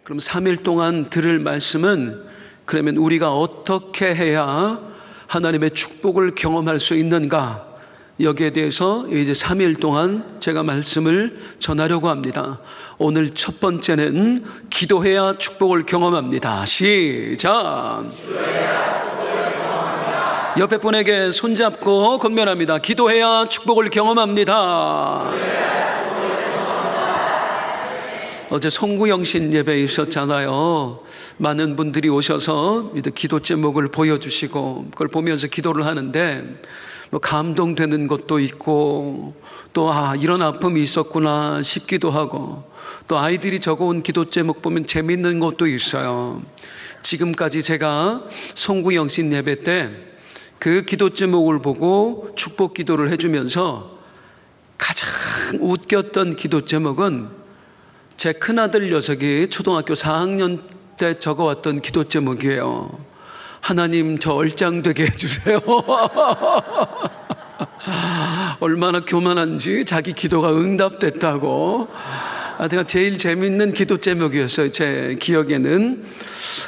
그럼 3일 동안 들을 말씀은 그러면 우리가 어떻게 해야 하나님의 축복을 경험할 수 있는가? 여기에 대해서 이제 3일 동안 제가 말씀을 전하려고 합니다. 오늘 첫 번째는 기도해야 축복을 경험합니다. 시작! 옆에 분에게 손잡고 건면합니다. 기도해야 축복을 경험합니다. 어제 송구영신 예배 있었잖아요. 많은 분들이 오셔서 기도 제목을 보여주시고 그걸 보면서 기도를 하는데 감동되는 것도 있고 또 이런 아픔이 있었구나 싶기도 하고 또 아이들이 적어온 기도 제목 보면 재밌는 것도 있어요. 지금까지 제가 송구영신 예배 때 그 기도 제목을 보고 축복 기도를 해주면서 가장 웃겼던 기도 제목은 제 큰아들 녀석이 초등학교 4학년 때 적어왔던 기도 제목이에요. 하나님 저 얼짱되게 해주세요. 얼마나 교만한지 자기 기도가 응답됐다고. 제가 제일 재밌는 기도 제목이었어요. 제 기억에는.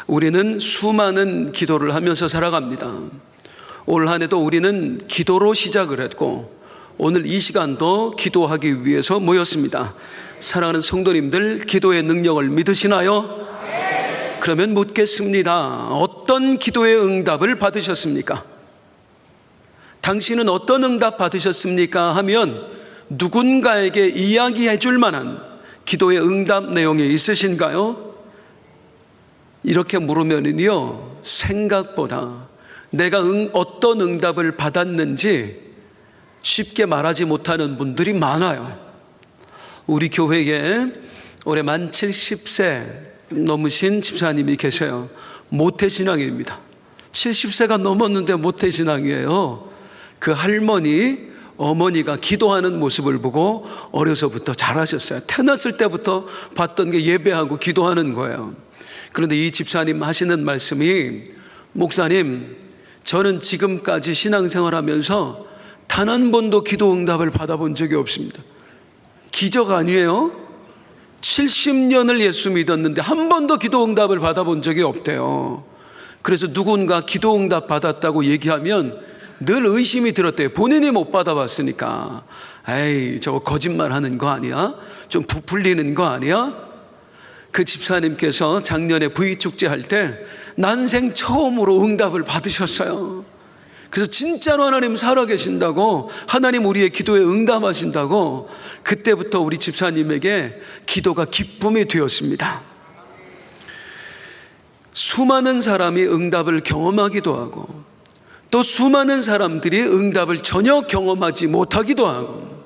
우리는 수많은 기도를 하면서 살아갑니다. 올 한 해도 우리는 기도로 시작을 했고 오늘 이 시간도 기도하기 위해서 모였습니다. 사랑하는 성도님들, 기도의 능력을 믿으시나요? 네. 그러면 묻겠습니다. 어떤 기도의 응답을 받으셨습니까? 당신은 어떤 응답 받으셨습니까? 하면 누군가에게 이야기해 줄 만한 기도의 응답 내용이 있으신가요? 이렇게 물으면요, 생각보다 내가 어떤 응답을 받았는지 쉽게 말하지 못하는 분들이 많아요. 우리 교회에 올해 만 70세 넘으신 집사님이 계셔요. 모태신앙입니다. 70세가 넘었는데 모태신앙이에요. 그 할머니, 어머니가 기도하는 모습을 보고 어려서부터 잘하셨어요. 태어났을 때부터 봤던 게 예배하고 기도하는 거예요. 그런데 이 집사님 하시는 말씀이, 목사님, 저는 지금까지 신앙생활하면서 단 한 번도 기도 응답을 받아본 적이 없습니다. 기적 아니에요? 70년을 예수 믿었는데 한 번도 기도 응답을 받아본 적이 없대요. 그래서 누군가 기도 응답 받았다고 얘기하면 늘 의심이 들었대요. 본인이 못 받아봤으니까. 에이, 저거 거짓말 하는 거 아니야? 좀 부풀리는 거 아니야? 그 집사님께서 작년에 부의축제 할 때 난생 처음으로 응답을 받으셨어요. 그래서 진짜로 하나님 살아계신다고, 하나님 우리의 기도에 응답하신다고, 그때부터 우리 집사님에게 기도가 기쁨이 되었습니다. 수많은 사람이 응답을 경험하기도 하고 또 수많은 사람들이 응답을 전혀 경험하지 못하기도 하고,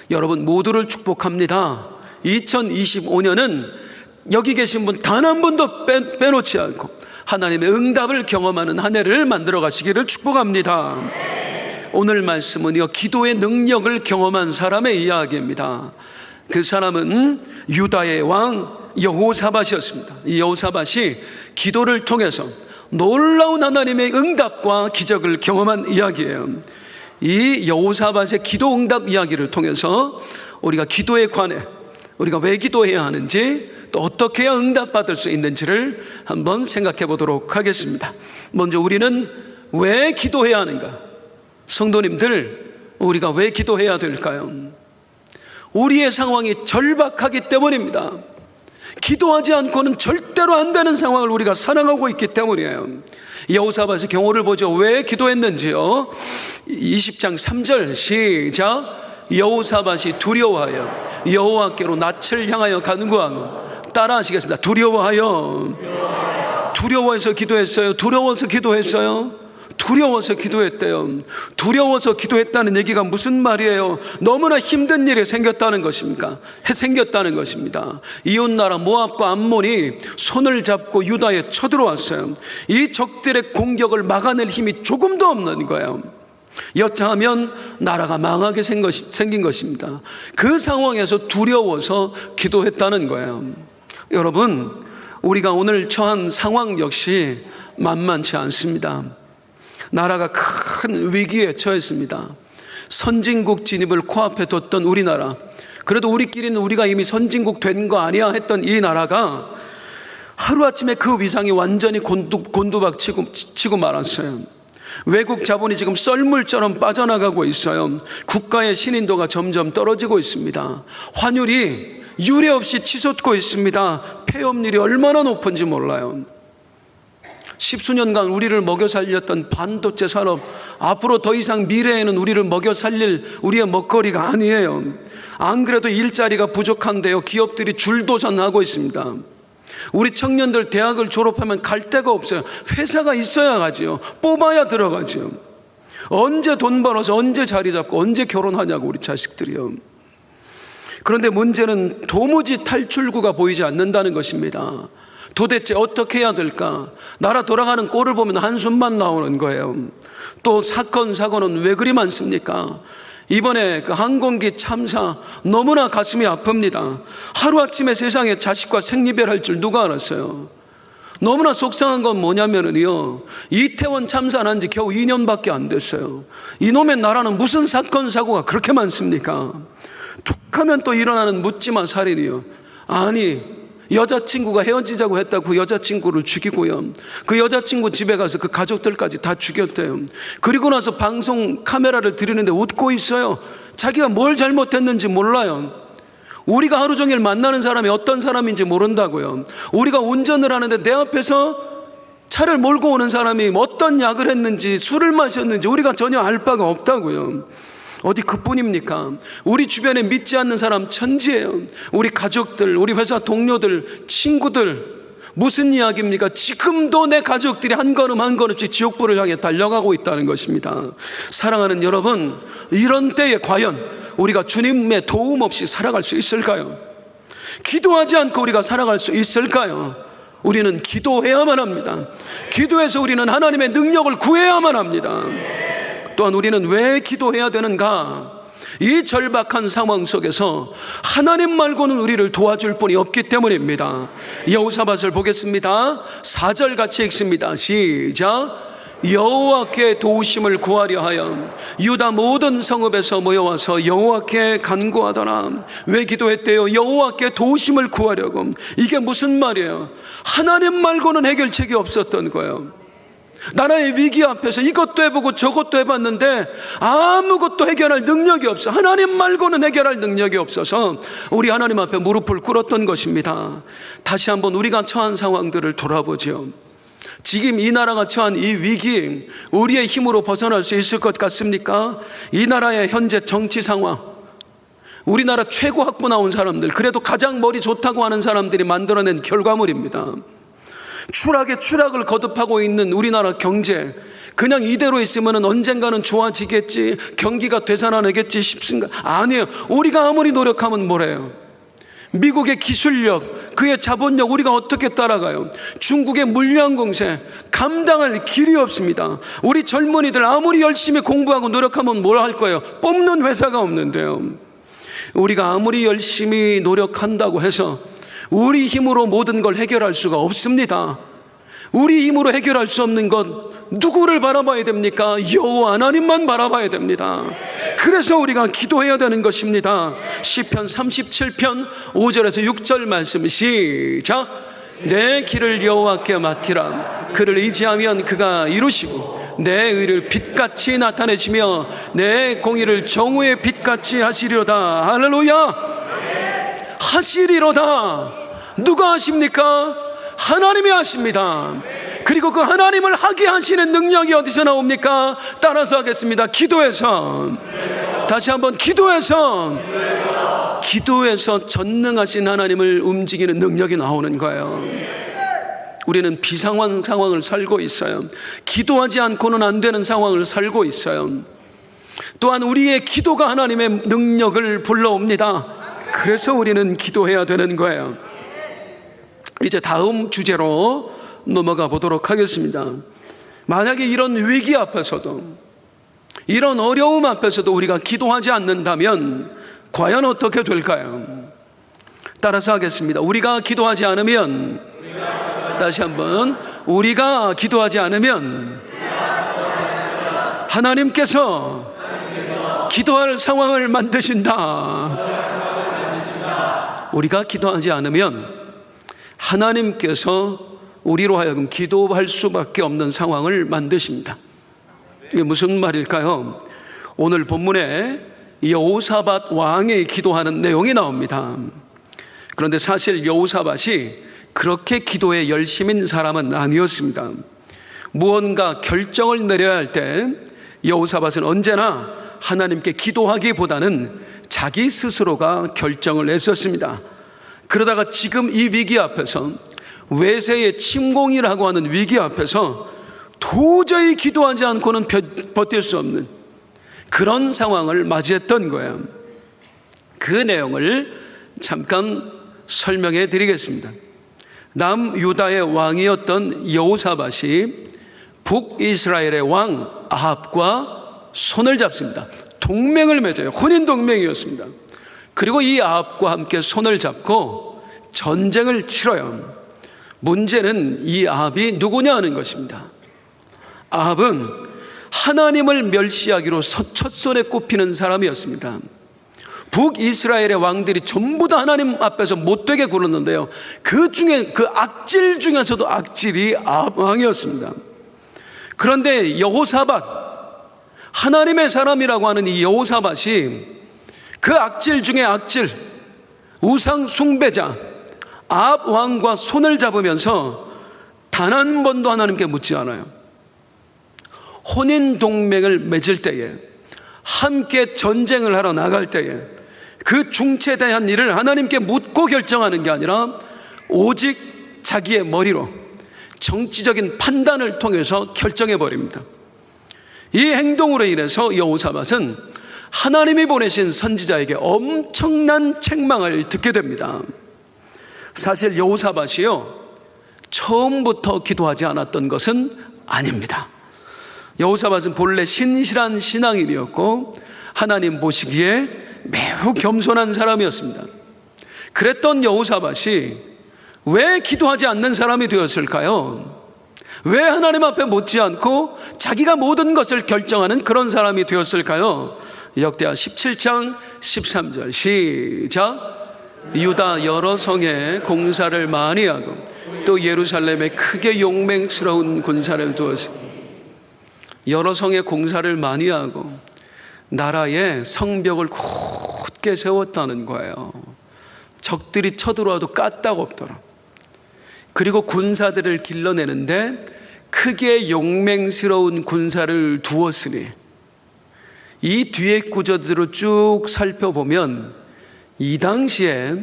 여러분 모두를 축복합니다. 2025년은 여기 계신 분 단 한 분도 빼놓지 않고 하나님의 응답을 경험하는 한 해를 만들어 가시기를 축복합니다. 오늘 말씀은요, 기도의 능력을 경험한 사람의 이야기입니다. 그 사람은 유다의 왕 여호사밧이었습니다. 이 여호사밧이 기도를 통해서 놀라운 하나님의 응답과 기적을 경험한 이야기예요. 이 여호사밧의 기도 응답 이야기를 통해서 우리가 기도에 관해 우리가 왜 기도해야 하는지, 또 어떻게 해야 응답받을 수 있는지를 한번 생각해 보도록 하겠습니다. 먼저 우리는 왜 기도해야 하는가? 성도님들, 우리가 왜 기도해야 될까요? 우리의 상황이 절박하기 때문입니다. 기도하지 않고는 절대로 안 되는 상황을 우리가 살아가고 있기 때문이에요. 여호사밧의 경우를 보죠. 왜 기도했는지요? 20장 3절 시작. 여호사밧이 두려워하여 여호와께로 낯을 향하여 간구하고, 따라 하시겠습니다. 두려워해서 기도했어요. 두려워서 기도했어요. 두려워서 기도했대요. 두려워서 기도했다는 얘기가 무슨 말이에요? 너무나 힘든 일이 생겼다는 것입니다. 이웃나라 모압과 암몬이 손을 잡고 유다에 쳐들어왔어요. 이 적들의 공격을 막아낼 힘이 조금도 없는 거예요. 여차하면 나라가 망하게 생긴 것입니다. 그 상황에서 두려워서 기도했다는 거예요. 여러분, 우리가 오늘 처한 상황 역시 만만치 않습니다. 나라가 큰 위기에 처했습니다. 선진국 진입을 코앞에 뒀던 우리나라, 그래도 우리끼리는 우리가 이미 선진국 된 거 아니야 했던 이 나라가 하루아침에 그 위상이 완전히 곤두박치고 말았어요. 외국 자본이 지금 썰물처럼 빠져나가고 있어요. 국가의 신인도가 점점 떨어지고 있습니다. 환율이 유례 없이 치솟고 있습니다. 폐업률이 얼마나 높은지 몰라요. 10수년간 우리를 먹여 살렸던 반도체 산업, 앞으로 더 이상 미래에는 우리를 먹여 살릴 우리의 먹거리가 아니에요. 안 그래도 일자리가 부족한데요, 기업들이 줄도전하고 있습니다. 우리 청년들 대학을 졸업하면 갈 데가 없어요. 회사가 있어야 가지요. 뽑아야 들어가지요. 언제 돈 벌어서 언제 자리 잡고 언제 결혼하냐고, 우리 자식들이요. 그런데 문제는 도무지 탈출구가 보이지 않는다는 것입니다. 도대체 어떻게 해야 될까? 나라 돌아가는 꼴을 보면 한숨만 나오는 거예요. 또 사건 사고는 왜 그리 많습니까? 이번에 그 항공기 참사 너무나 가슴이 아픕니다. 하루아침에 세상에 자식과 생리별할 줄 누가 알았어요? 너무나 속상한 건 뭐냐면요, 이태원 참사 난 지 겨우 2년밖에 안 됐어요. 이놈의 나라는 무슨 사건 사고가 그렇게 많습니까? 툭 하면 또 일어나는 묻지마 살인이요. 아니, 여자친구가 헤어지자고 했다고 그 여자친구를 죽이고요, 그 여자친구 집에 가서 그 가족들까지 다 죽였대요. 그리고 나서 방송 카메라를 들이는데 웃고 있어요. 자기가 뭘 잘못했는지 몰라요. 우리가 하루 종일 만나는 사람이 어떤 사람인지 모른다고요. 우리가 운전을 하는데 내 앞에서 차를 몰고 오는 사람이 어떤 약을 했는지, 술을 마셨는지 우리가 전혀 알 바가 없다고요. 어디 그뿐입니까? 우리 주변에 믿지 않는 사람 천지예요. 우리 가족들, 우리 회사 동료들, 친구들, 무슨 이야기입니까? 지금도 내 가족들이 한 걸음 한 걸음씩 지옥불을 향해 달려가고 있다는 것입니다. 사랑하는 여러분, 이런 때에 과연 우리가 주님의 도움 없이 살아갈 수 있을까요? 기도하지 않고 우리가 살아갈 수 있을까요? 우리는 기도해야만 합니다. 기도해서 우리는 하나님의 능력을 구해야만 합니다. 또한 우리는 왜 기도해야 되는가? 이 절박한 상황 속에서 하나님 말고는 우리를 도와줄 분이 없기 때문입니다. 여호사밧을 보겠습니다. 4절 같이 읽습니다. 시작. 여호와께 도우심을 구하려 하여 유다 모든 성읍에서 모여와서 여호와께 간구하더라. 왜 기도했대요? 여호와께 도우심을 구하려고. 이게 무슨 말이에요? 하나님 말고는 해결책이 없었던 거예요. 나라의 위기 앞에서 이것도 해보고 저것도 해봤는데 아무것도 해결할 능력이 없어. 하나님 말고는 해결할 능력이 없어서 우리 하나님 앞에 무릎을 꿇었던 것입니다. 다시 한번 우리가 처한 상황들을 돌아보죠. 지금 이 나라가 처한 이 위기, 우리의 힘으로 벗어날 수 있을 것 같습니까? 이 나라의 현재 정치 상황, 우리나라 최고 학부 나온 사람들, 그래도 가장 머리 좋다고 하는 사람들이 만들어낸 결과물입니다. 추락에 추락을 거듭하고 있는 우리나라 경제, 그냥 이대로 있으면 언젠가는 좋아지겠지, 경기가 되살아나겠지 싶습니까? 아니에요. 우리가 아무리 노력하면 뭐래요? 미국의 기술력, 그의 자본력 우리가 어떻게 따라가요? 중국의 물량 공세 감당할 길이 없습니다. 우리 젊은이들 아무리 열심히 공부하고 노력하면 뭘 할 거예요? 뽑는 회사가 없는데요. 우리가 아무리 열심히 노력한다고 해서 우리 힘으로 모든 걸 해결할 수가 없습니다. 우리 힘으로 해결할 수 없는 것, 누구를 바라봐야 됩니까? 여호와 하나님만 바라봐야 됩니다. 그래서 우리가 기도해야 되는 것입니다. 시편 37편 5절에서 6절 말씀 시작. 내 길을 여호와께 맡기라. 그를 의지하면 그가 이루시고 내 의를 빛같이 나타내시며 내 공의를 정오의 빛같이 하시리로다. 할렐루야. 하시리로다. 누가 하십니까? 하나님이 하십니다. 그리고 그 하나님을 하게 하시는 능력이 어디서 나옵니까? 따라서 하겠습니다. 기도해서. 다시 한번 기도해서 전능하신 하나님을 움직이는 능력이 나오는 거예요. 우리는 비상한 상황을 살고 있어요. 기도하지 않고는 안 되는 상황을 살고 있어요. 또한 우리의 기도가 하나님의 능력을 불러옵니다. 그래서 우리는 기도해야 되는 거예요. 이제 다음 주제로 넘어가 보도록 하겠습니다. 만약에 이런 위기 앞에서도, 이런 어려움 앞에서도 우리가 기도하지 않는다면 과연 어떻게 될까요? 따라서 하겠습니다. 우리가 기도하지 않으면, 다시 한번, 우리가 기도하지 않으면 하나님께서 기도할 상황을 만드신다. 우리가 기도하지 않으면 하나님께서 우리로 하여금 기도할 수밖에 없는 상황을 만드십니다. 이게 무슨 말일까요? 오늘 본문에 여호사밧 왕이 기도하는 내용이 나옵니다. 그런데 사실 여호사밧이 그렇게 기도에 열심인 사람은 아니었습니다. 무언가 결정을 내려야 할 때 여호사밧은 언제나 하나님께 기도하기보다는 자기 스스로가 결정을 했었습니다. 그러다가 지금 이 위기 앞에서, 외세의 침공이라고 하는 위기 앞에서 도저히 기도하지 않고는 버틸 수 없는 그런 상황을 맞이했던 거예요. 그 내용을 잠깐 설명해 드리겠습니다. 남유다의 왕이었던 여호사밧이 북이스라엘의 왕 아합과 손을 잡습니다. 동맹을 맺어요. 혼인 동맹이었습니다. 그리고 이 아합과 함께 손을 잡고 전쟁을 치러요. 문제는 이 아합이 누구냐 하는 것입니다. 아합은 하나님을 멸시하기로 첫손에 꼽히는 사람이었습니다. 북이스라엘의 왕들이 전부 다 하나님 앞에서 못되게 굴었는데요, 그 중에 그 악질 중에서도 악질이 아합 왕이었습니다. 그런데 여호사밧, 하나님의 사람이라고 하는 이 여호사밧이 그 악질 중에 악질, 우상 숭배자 아합 왕과 손을 잡으면서 단 한 번도 하나님께 묻지 않아요. 혼인 동맹을 맺을 때에, 함께 전쟁을 하러 나갈 때에 그 중체대한 일을 하나님께 묻고 결정하는 게 아니라 오직 자기의 머리로 정치적인 판단을 통해서 결정해 버립니다. 이 행동으로 인해서 여호사밧은 하나님이 보내신 선지자에게 엄청난 책망을 듣게 됩니다. 사실 여호사밧이요, 처음부터 기도하지 않았던 것은 아닙니다. 여호사밧은 본래 신실한 신앙인이었고 하나님 보시기에 매우 겸손한 사람이었습니다. 그랬던 여호사밧이 왜 기도하지 않는 사람이 되었을까요? 왜 하나님 앞에 묻지 않고 자기가 모든 것을 결정하는 그런 사람이 되었을까요? 역대하 17장 13절 시작. 유다 여러 성에 공사를 많이 하고 또 예루살렘에 크게 용맹스러운 군사를 두었으니, 여러 성에 공사를 많이 하고 나라에 성벽을 굳게 세웠다는 거예요. 적들이 쳐들어와도 까딱없도록. 그리고 군사들을 길러내는데 크게 용맹스러운 군사를 두었으니, 이 뒤에 구절들을 쭉 살펴보면 이 당시에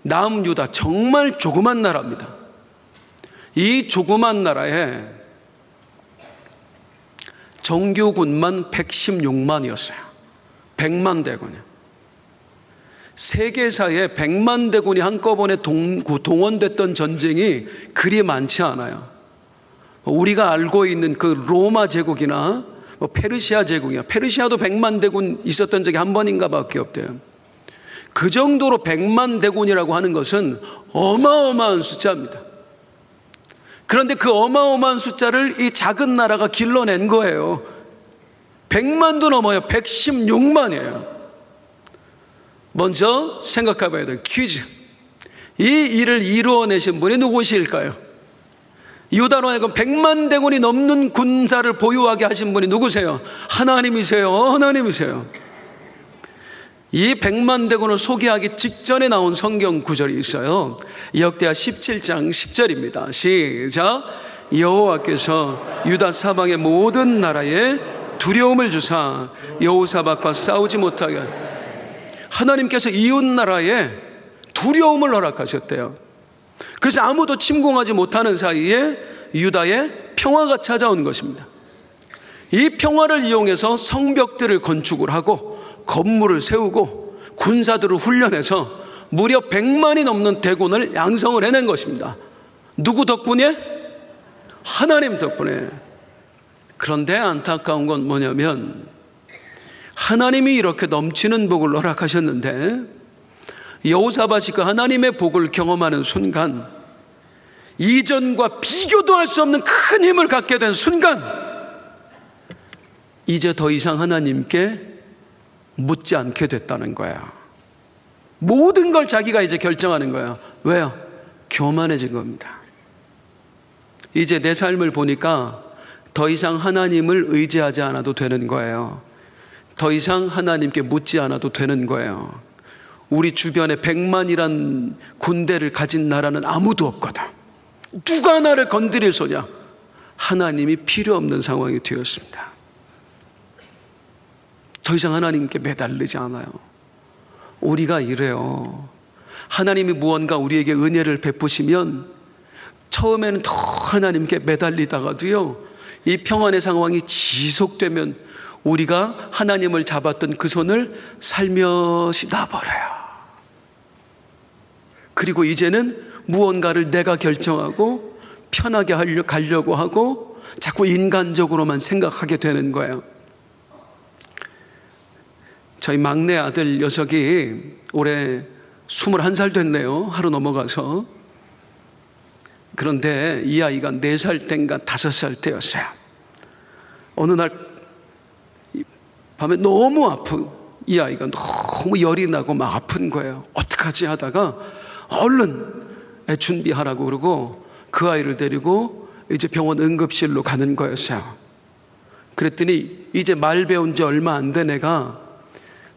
남유다, 정말 조그만 나라입니다. 이 조그만 나라에 정규군만 116만이었어요. 100만 대군이요. 세계사에 100만 대군이 한꺼번에 동원됐던 전쟁이 그리 많지 않아요. 우리가 알고 있는 그 로마 제국이나 페르시아 제국이야, 페르시아도 100만 대군 있었던 적이 한 번인가 밖에 없대요. 그 정도로 100만 대군이라고 하는 것은 어마어마한 숫자입니다. 그런데 그 어마어마한 숫자를 이 작은 나라가 길러낸 거예요. 100만도 넘어요. 116만이에요. 먼저 생각해 봐야 돼요. 퀴즈. 이 일을 이루어내신 분이 누구실까요? 유다로 하여금 100만 대군이 넘는 군사를 보유하게 하신 분이 누구세요? 하나님이세요. 하나님이세요. 이 100만 대군을 소개하기 직전에 나온 성경 구절이 있어요. 역대하 17장 10절입니다. 시작. 여호와께서 유다 사방의 모든 나라에 두려움을 주사 여호사밧과 싸우지 못하게, 하나님께서 이웃 나라에 두려움을 허락하셨대요. 그래서 아무도 침공하지 못하는 사이에 유다에 평화가 찾아온 것입니다. 이 평화를 이용해서 성벽들을 건축을 하고 건물을 세우고 군사들을 훈련해서 무려 100만이 넘는 대군을 양성을 해낸 것입니다. 누구 덕분에? 하나님 덕분에. 그런데 안타까운 건 뭐냐면, 하나님이 이렇게 넘치는 복을 허락하셨는데 여호사밧이 그 하나님의 복을 경험하는 순간, 이전과 비교도 할 수 없는 큰 힘을 갖게 된 순간, 이제 더 이상 하나님께 묻지 않게 됐다는 거야. 모든 걸 자기가 이제 결정하는 거야. 왜요? 교만해진 겁니다. 이제 내 삶을 보니까 더 이상 하나님을 의지하지 않아도 되는 거예요. 더 이상 하나님께 묻지 않아도 되는 거예요. 우리 주변에 100만이란 군대를 가진 나라는 아무도 없거든. 누가 나를 건드릴 소냐? 하나님이 필요 없는 상황이 되었습니다. 더 이상 하나님께 매달리지 않아요. 우리가 이래요. 하나님이 무언가 우리에게 은혜를 베푸시면 처음에는 더 하나님께 매달리다가도요, 이 평안의 상황이 지속되면 우리가 하나님을 잡았던 그 손을 살며시 놔버려요. 그리고 이제는 무언가를 내가 결정하고 편하게 가려고 하고 자꾸 인간적으로만 생각하게 되는 거예요. 저희 막내 아들 녀석이 올해 21살 됐네요. 하루 넘어가서. 그런데 이 아이가 4살 때인가 5살 때였어요. 어느 날 밤에 너무 아픈, 이 아이가 너무 열이 나고 막 아픈 거예요. 어떡하지 하다가 얼른 준비하라고 그러고 그 아이를 데리고 이제 병원 응급실로 가는 거였어요. 그랬더니 이제 말 배운 지 얼마 안 된 애가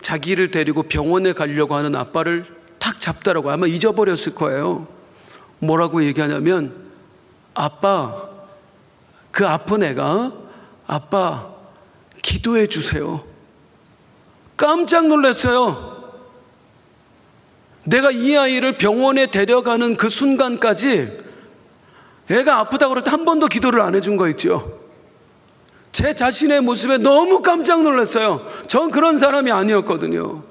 자기를 데리고 병원에 가려고 하는 아빠를 탁 잡더라고요. 아마 잊어버렸을 거예요. 뭐라고 얘기하냐면, 아빠, 그 아픈 애가 아빠 기도해 주세요. 깜짝 놀랐어요. 내가 이 아이를 병원에 데려가는 그 순간까지 애가 아프다고 그럴 때 한 번도 기도를 안 해준 거 있죠. 제 자신의 모습에 너무 깜짝 놀랐어요. 전 그런 사람이 아니었거든요.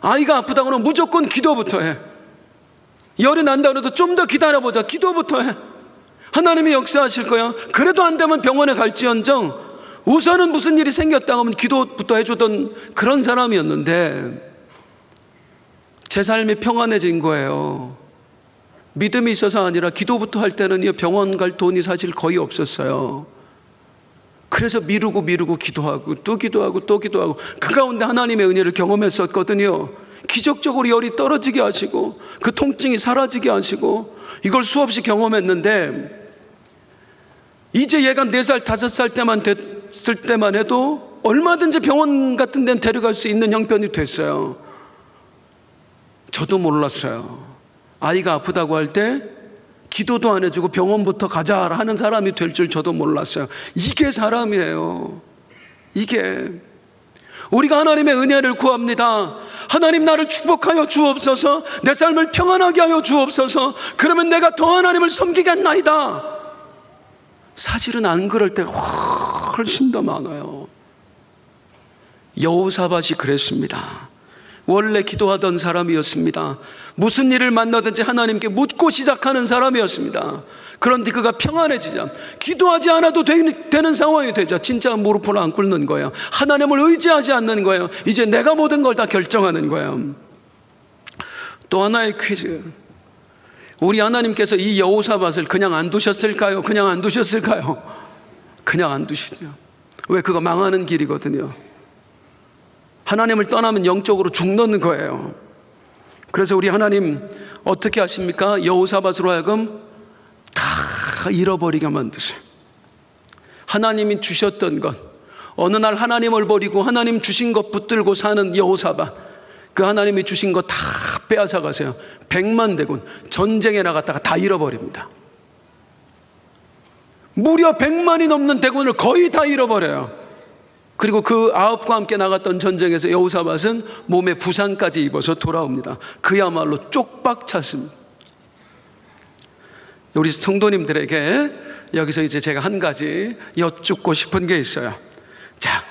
아이가 아프다고 하면 무조건 기도부터 해. 열이 난다 그래도 좀 더 기다려보자. 기도부터 해. 하나님이 역사하실 거야. 그래도 안 되면 병원에 갈지언정 우선은 무슨 일이 생겼다고 하면 기도부터 해주던 그런 사람이었는데, 제 삶이 평안해진 거예요. 믿음이 있어서 아니라 기도부터 할 때는 병원 갈 돈이 사실 거의 없었어요. 그래서 미루고 기도하고 또 기도하고 또 기도하고 그 가운데 하나님의 은혜를 경험했었거든요. 기적적으로 열이 떨어지게 하시고 그 통증이 사라지게 하시고 이걸 수없이 경험했는데, 이제 얘가 4살 5살 때만 됐을 때만 해도 얼마든지 병원 같은 데는 데려갈 수 있는 형편이 됐어요. 저도 몰랐어요. 아이가 아프다고 할 때 기도도 안 해주고 병원부터 가자 하는 사람이 될 줄 저도 몰랐어요. 이게 사람이에요. 이게. 우리가 하나님의 은혜를 구합니다. 하나님 나를 축복하여 주옵소서. 내 삶을 평안하게 하여 주옵소서. 그러면 내가 더 하나님을 섬기겠나이다. 사실은 안 그럴 때가 훨씬 더 많아요. 여호사밧이 그랬습니다. 원래 기도하던 사람이었습니다. 무슨 일을 만나든지 하나님께 묻고 시작하는 사람이었습니다. 그런데 그가 평안해지자, 기도하지 않아도 되는 상황이 되자 진짜 무릎을 안 꿇는 거예요. 하나님을 의지하지 않는 거예요. 이제 내가 모든 걸 다 결정하는 거예요. 또 하나의 퀴즈. 우리 하나님께서 이 여호사밧을 그냥 안 두셨을까요? 그냥 안 두셨을까요? 그냥 안 두시죠. 왜? 그거 망하는 길이거든요. 하나님을 떠나면 영적으로 죽는 거예요. 그래서 우리 하나님 어떻게 하십니까? 여호사밧으로 하여금 다 잃어버리게 만드세요. 하나님이 주셨던 것, 어느 날 하나님을 버리고 하나님 주신 것 붙들고 사는 여호사밧, 그 하나님이 주신 것 다 빼앗아 가세요. 100만 대군 전쟁에 나갔다가 다 잃어버립니다. 무려 100만이 넘는 대군을 거의 다 잃어버려요. 그리고 그 9과 함께 나갔던 전쟁에서 여호사밧은 몸에 부상까지 입어서 돌아옵니다. 그야말로 쪽박 찼습니다. 우리 성도님들에게 여기서 이제 제가 한 가지 여쭙고 싶은 게 있어요. 자,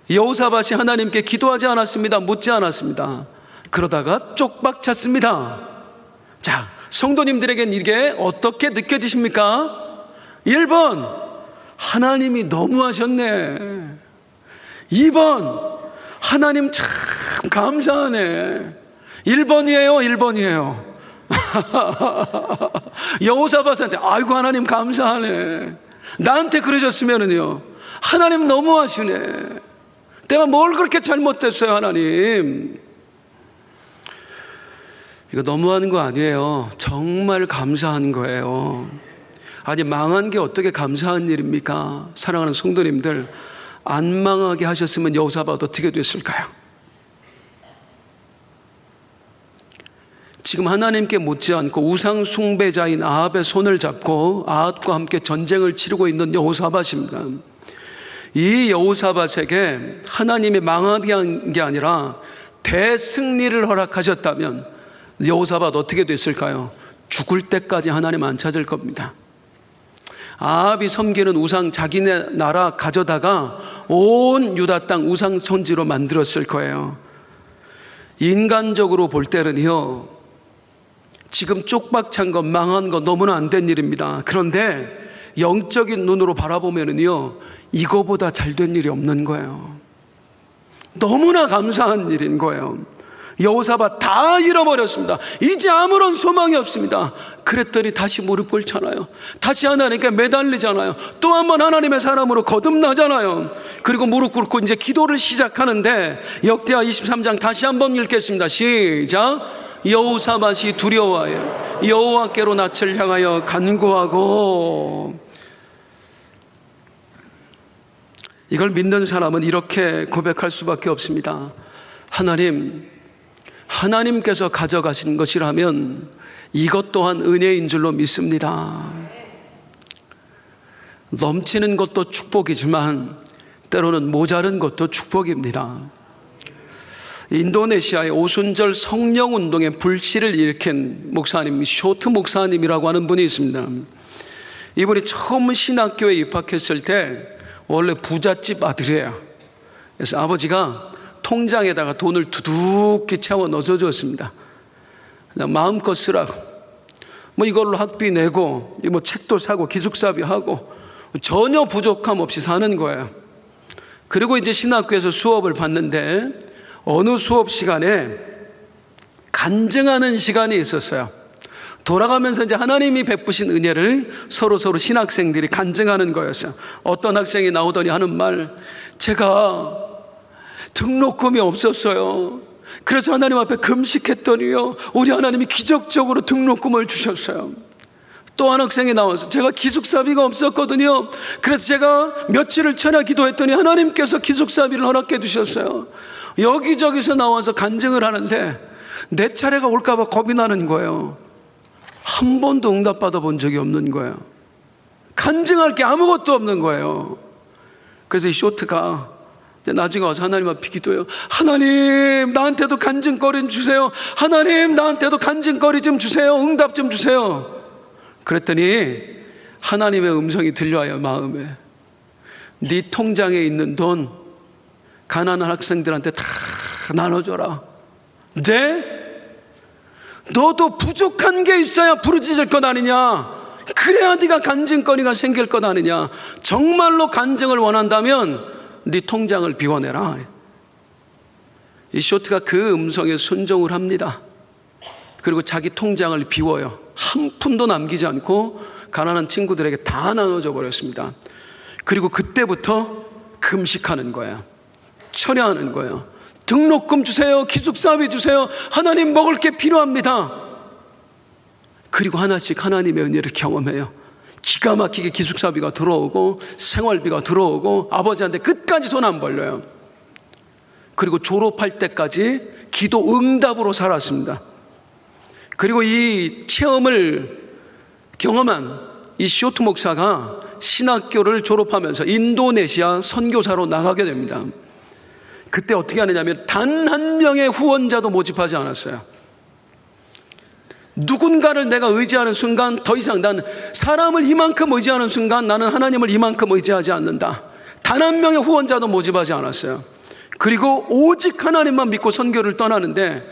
여호사밧이 하나님께 기도하지 않았습니다. 묻지 않았습니다. 그러다가 쪽박 찼습니다. 자, 성도님들에겐 이게 어떻게 느껴지십니까? 1번, 하나님이 너무하셨네. 2번, 하나님 참 감사하네. 1번이에요, 1번이에요. 여호사밧한테 아이고 하나님 감사하네. 나한테 그러셨으면은요, 하나님 너무하시네. 내가 뭘 그렇게 잘못했어요 하나님. 이거 너무하는 거 아니에요. 정말 감사한 거예요. 아니, 망한 게 어떻게 감사한 일입니까? 사랑하는 성도님들, 안 망하게 하셨으면 여호사밧 어떻게 됐을까요? 지금 하나님께 못지않고 우상 숭배자인 아합의 손을 잡고 아합과 함께 전쟁을 치르고 있는 여호사밧입니다. 이 여호사밧에게 하나님이 망하게 한 게 아니라 대승리를 허락하셨다면 여호사밧 어떻게 됐을까요? 죽을 때까지 하나님 안 찾을 겁니다. 아합이 섬기는 우상 자기네 나라 가져다가 온 유다 땅 우상 성지로 만들었을 거예요. 인간적으로 볼 때는요, 지금 쪽박찬 거, 망한 거 너무나 안 된 일입니다. 그런데 영적인 눈으로 바라보면은요, 이거보다 잘 된 일이 없는 거예요. 너무나 감사한 일인 거예요. 여호사밧 다 잃어버렸습니다. 이제 아무런 소망이 없습니다. 그랬더니 다시 무릎 꿇잖아요. 다시 하나님께 매달리잖아요. 또 한 번 하나님의 사람으로 거듭나잖아요. 그리고 무릎 꿇고 이제 기도를 시작하는데, 역대하 23장 다시 한번 읽겠습니다. 시작. 여호사밧이 두려워하여 여호와께로 낯을 향하여 간구하고. 이걸 믿는 사람은 이렇게 고백할 수밖에 없습니다. 하나님께서 가져가신 것이라면 이것 또한 은혜인 줄로 믿습니다. 넘치는 것도 축복이지만 때로는 모자른 것도 축복입니다. 인도네시아의 오순절 성령운동의 불씨를 일으킨 목사님, 쇼트 목사님이라고 하는 분이 있습니다. 이분이 처음 신학교에 입학했을 때 원래 부잣집 아들이에요. 그래서 아버지가 통장에다가 돈을 두둑히 채워 넣어서 줬습니다. 마음껏 쓰라고. 이걸로 학비 내고, 책도 사고, 기숙사비 하고, 전혀 부족함 없이 사는 거예요. 그리고 이제 신학교에서 수업을 받는데, 어느 수업 시간에 간증하는 시간이 있었어요. 돌아가면서 이제 하나님이 베푸신 은혜를 서로 신학생들이 간증하는 거였어요. 어떤 학생이 나오더니 하는 말, 제가 등록금이 없었어요. 그래서 하나님 앞에 금식했더니요, 우리 하나님이 기적적으로 등록금을 주셨어요. 또 한 학생이 나와서 제가 기숙사비가 없었거든요. 그래서 제가 며칠을 천야 기도했더니 하나님께서 기숙사비를 허락해 주셨어요. 여기저기서 나와서 간증을 하는데 내 차례가 올까 봐 겁이 나는 거예요. 한 번도 응답받아 본 적이 없는 거예요. 간증할 게 아무것도 없는 거예요. 그래서 이 쇼트가 나중에 와서 하나님 앞에 기도해요. 하나님, 나한테도 간증거리 좀 주세요. 하나님, 나한테도 간증거리 좀 주세요. 응답 좀 주세요. 그랬더니 하나님의 음성이 들려와요. 마음에, 네 통장에 있는 돈 가난한 학생들한테 다 나눠줘라. 네? 너도 부족한 게 있어야 부르짖을 것 아니냐? 그래야 네가 간증거리가 생길 것 아니냐? 정말로 간증을 원한다면 네 통장을 비워내라. 이 쇼트가 그 음성에 순종을 합니다. 그리고 자기 통장을 비워요. 한 푼도 남기지 않고 가난한 친구들에게 다 나눠줘 버렸습니다. 그리고 그때부터 금식하는 거예요. 철야하는 거예요. 등록금 주세요. 기숙사비 주세요. 하나님, 먹을 게 필요합니다. 그리고 하나씩 하나님의 은혜를 경험해요. 기가 막히게 기숙사비가 들어오고 생활비가 들어오고 아버지한테 끝까지 손 안 벌려요. 그리고 졸업할 때까지 기도 응답으로 살았습니다. 그리고 이 체험을 경험한 이 쇼트 목사가 신학교를 졸업하면서 인도네시아 선교사로 나가게 됩니다. 그때 어떻게 하느냐면 단 한 명의 후원자도 모집하지 않았어요. 누군가를 내가 의지하는 순간 더 이상 난 사람을 이만큼 의지하는 순간 나는 하나님을 이만큼 의지하지 않는다. 단 한 명의 후원자도 모집하지 않았어요. 그리고 오직 하나님만 믿고 선교를 떠나는데,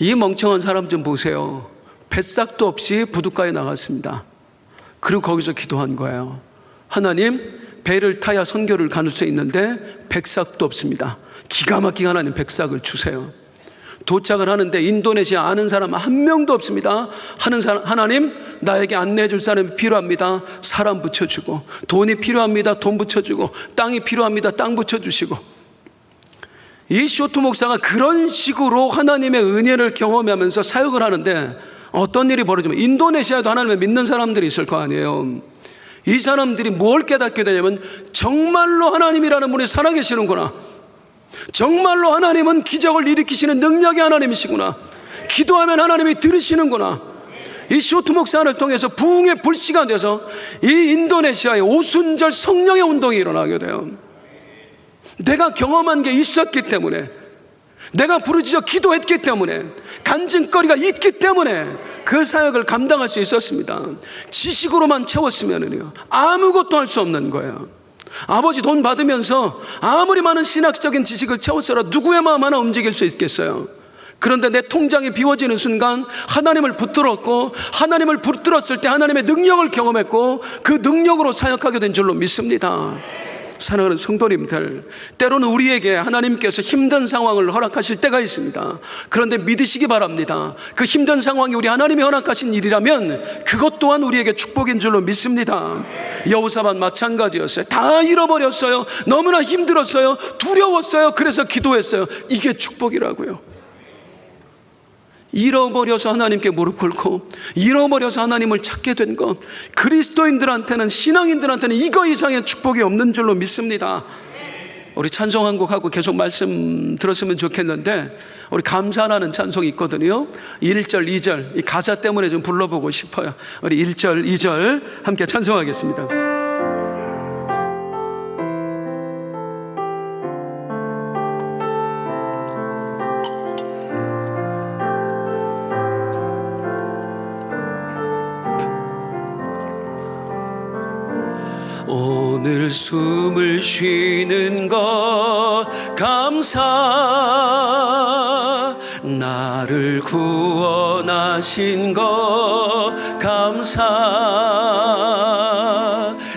이 멍청한 사람 좀 보세요. 뱃삭도 없이 부둣가에 나갔습니다. 그리고 거기서 기도한 거예요. 하나님, 배를 타야 선교를 갈 수 있는데 백삭도 없습니다. 기가 막히게 하나님 백삭을 주세요. 도착을 하는데 인도네시아 아는 사람 한 명도 없습니다. 하나님, 나에게 안내해 줄 사람이 필요합니다. 사람 붙여주고, 돈이 필요합니다. 돈 붙여주고, 땅이 필요합니다. 땅 붙여주시고. 이 쇼트 목사가 그런 식으로 하나님의 은혜를 경험하면서 사역을 하는데 어떤 일이 벌어지면 인도네시아에도 하나님을 믿는 사람들이 있을 거 아니에요. 이 사람들이 뭘 깨닫게 되냐면 정말로 하나님이라는 분이 살아계시는구나, 정말로 하나님은 기적을 일으키시는 능력의 하나님이시구나, 기도하면 하나님이 들으시는구나. 이 쇼트 목사를 통해서 부흥의 불씨가 돼서 이 인도네시아에 오순절 성령의 운동이 일어나게 돼요. 내가 경험한 게 있었기 때문에, 내가 부르짖어 기도했기 때문에, 간증거리가 있기 때문에 그 사역을 감당할 수 있었습니다. 지식으로만 채웠으면요 아무것도 할 수 없는 거예요. 아버지 돈 받으면서 아무리 많은 신학적인 지식을 채웠어라 누구의 마음 하나 움직일 수 있겠어요? 그런데 내 통장이 비워지는 순간 하나님을 붙들었고, 하나님을 붙들었을 때 하나님의 능력을 경험했고, 그 능력으로 사역하게 된 줄로 믿습니다. 사랑하는 성도님들, 때로는 우리에게 하나님께서 힘든 상황을 허락하실 때가 있습니다. 그런데 믿으시기 바랍니다. 그 힘든 상황이 우리 하나님이 허락하신 일이라면 그것 또한 우리에게 축복인 줄로 믿습니다. 여호사밧 마찬가지였어요. 다 잃어버렸어요. 너무나 힘들었어요. 두려웠어요. 그래서 기도했어요. 이게 축복이라고요. 잃어버려서 하나님께 무릎 꿇고 잃어버려서 하나님을 찾게 된 것, 그리스도인들한테는, 신앙인들한테는 이거 이상의 축복이 없는 줄로 믿습니다. 우리 찬송 한 곡 하고 계속 말씀 들었으면 좋겠는데, 우리 감사라는 찬송이 있거든요. 1절 2절 이 가사 때문에 좀 불러보고 싶어요. 우리 1절 2절 함께 찬송하겠습니다. 오늘 숨을 쉬는 것 감사, 나를 구원하신 것 감사,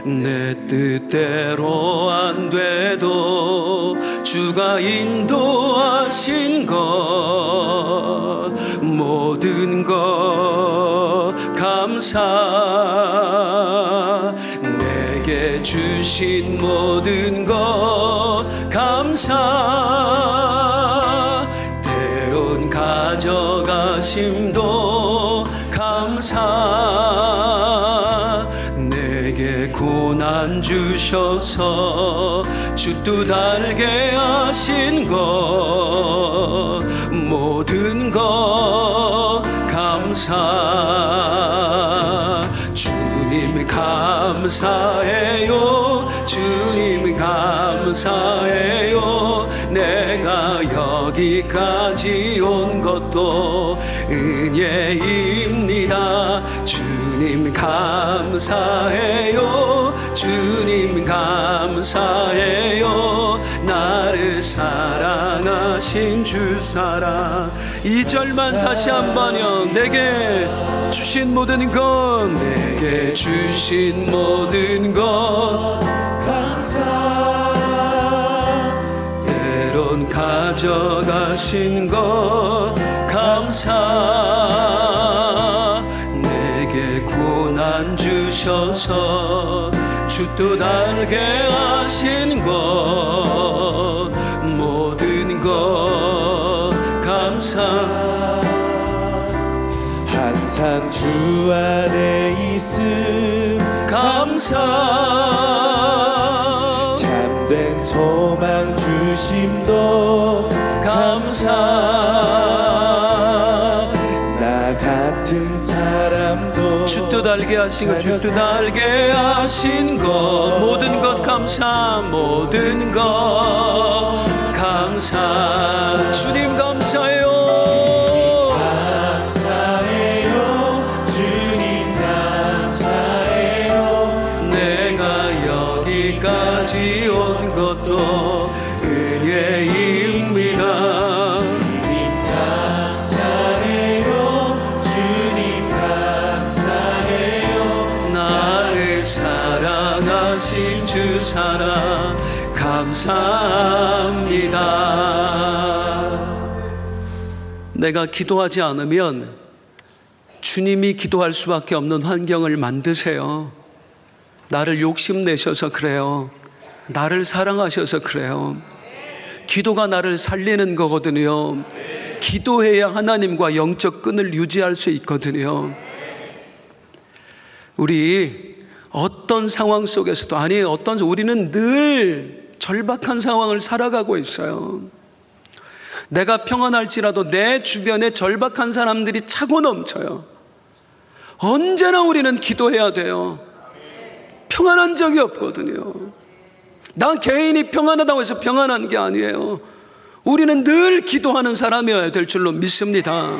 내 뜻대로 안 돼도 주가 인도하신 것, 모든 것 감사, 내게 주신 모든 것 감사, 때론 가져가심도 감사, 내게 고난 주셔서 주 뜻 알게 하신 것, 모든 것 감사. 주님 감사해요, 주님 감사해요, 내가 여기까지 온 것도 은혜입니다. 주님 감사해요, 주님 감사해요, 나를 사랑하신 주사랑. 2절만 다시 한번요. 내게 주신 모든 것, 내게 주신 모든 것 감사, 때론 가져가신 것 감사, 내게 고난 주셔서 주 뜻 알게 하신 것, 모든 것 감사. 항상 주 안에 있음 감사, 참된 소망 주심도 감사, 나 같은 사람도 주 뜻 알게 하신 것, 주 뜻 알게 하신 것, 모든 것 감사, 모든 것 감사. 주님 감사해요, 여기까지 온 것도 은혜입니다. 주님 감사해요, 주님 감사해요, 나를 사랑하신 주 사랑 감사합니다. 내가 기도하지 않으면 주님이 기도할 수밖에 없는 환경을 만드세요. 나를 욕심내셔서 그래요. 나를 사랑하셔서 그래요. 기도가 나를 살리는 거거든요. 기도해야 하나님과 영적 끈을 유지할 수 있거든요. 우리 어떤 상황 속에서도, 아니 우리는 늘 절박한 상황을 살아가고 있어요. 내가 평안할지라도 내 주변에 절박한 사람들이 차고 넘쳐요. 언제나 우리는 기도해야 돼요. 평안한 적이 없거든요. 난 개인이 평안하다고 해서 평안한 게 아니에요. 우리는 늘 기도하는 사람이어야 될 줄로 믿습니다.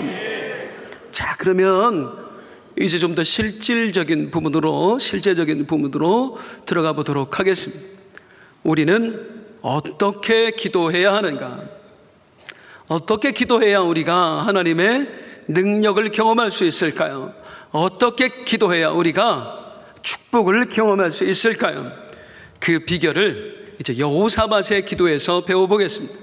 자, 그러면 이제 좀 더 실제적인 부분으로 들어가 보도록 하겠습니다. 우리는 어떻게 기도해야 하는가? 어떻게 기도해야 우리가 하나님의 능력을 경험할 수 있을까요? 어떻게 기도해야 우리가 축복을 경험할 수 있을까요? 그 비결을 이제 여호사밧의 기도에서 배워보겠습니다.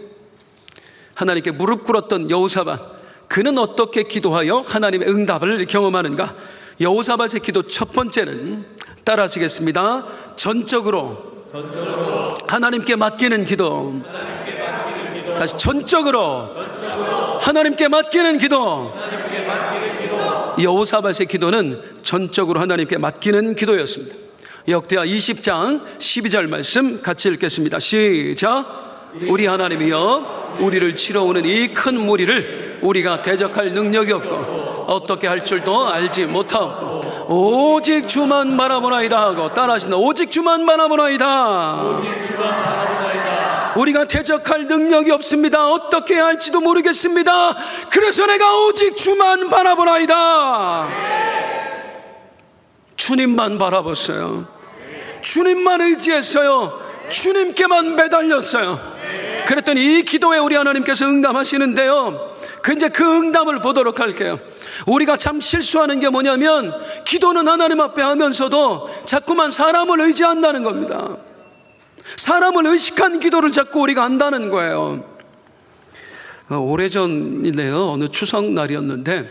하나님께 무릎 꿇었던 여호사밧, 그는 어떻게 기도하여 하나님의 응답을 경험하는가? 여호사밧의 기도 첫 번째는 따라하시겠습니다. 전적으로 하나님께 맡기는 기도. 다시 전적으로 하나님께 맡기는 기도. 여호사밧의 기도는 전적으로 하나님께 맡기는 기도였습니다. 역대하 20장 12절 말씀 같이 읽겠습니다. 시작. 우리 하나님이여, 우리를 치러오는 이 큰 무리를 우리가 대적할 능력이 없고 어떻게 할 줄도 알지 못하고 오직 주만 바라보나이다 하고, 따라하신다. 오직 주만 바라보나이다. 우리가 대적할 능력이 없습니다. 어떻게 해야 할지도 모르겠습니다. 그래서 내가 오직 주만 바라보나이다. 주님만 바라봤어요. 주님만 의지했어요. 주님께만 매달렸어요. 그랬더니 이 기도에 우리 하나님께서 응답하시는데요. 이제 그 응답을 보도록 할게요. 우리가 참 실수하는 게 뭐냐면, 기도는 하나님 앞에 하면서도 자꾸만 사람을 의지한다는 겁니다. 사람을 의식한 기도를 자꾸 우리가 한다는 거예요. 오래전이네요. 어느 추석 날이었는데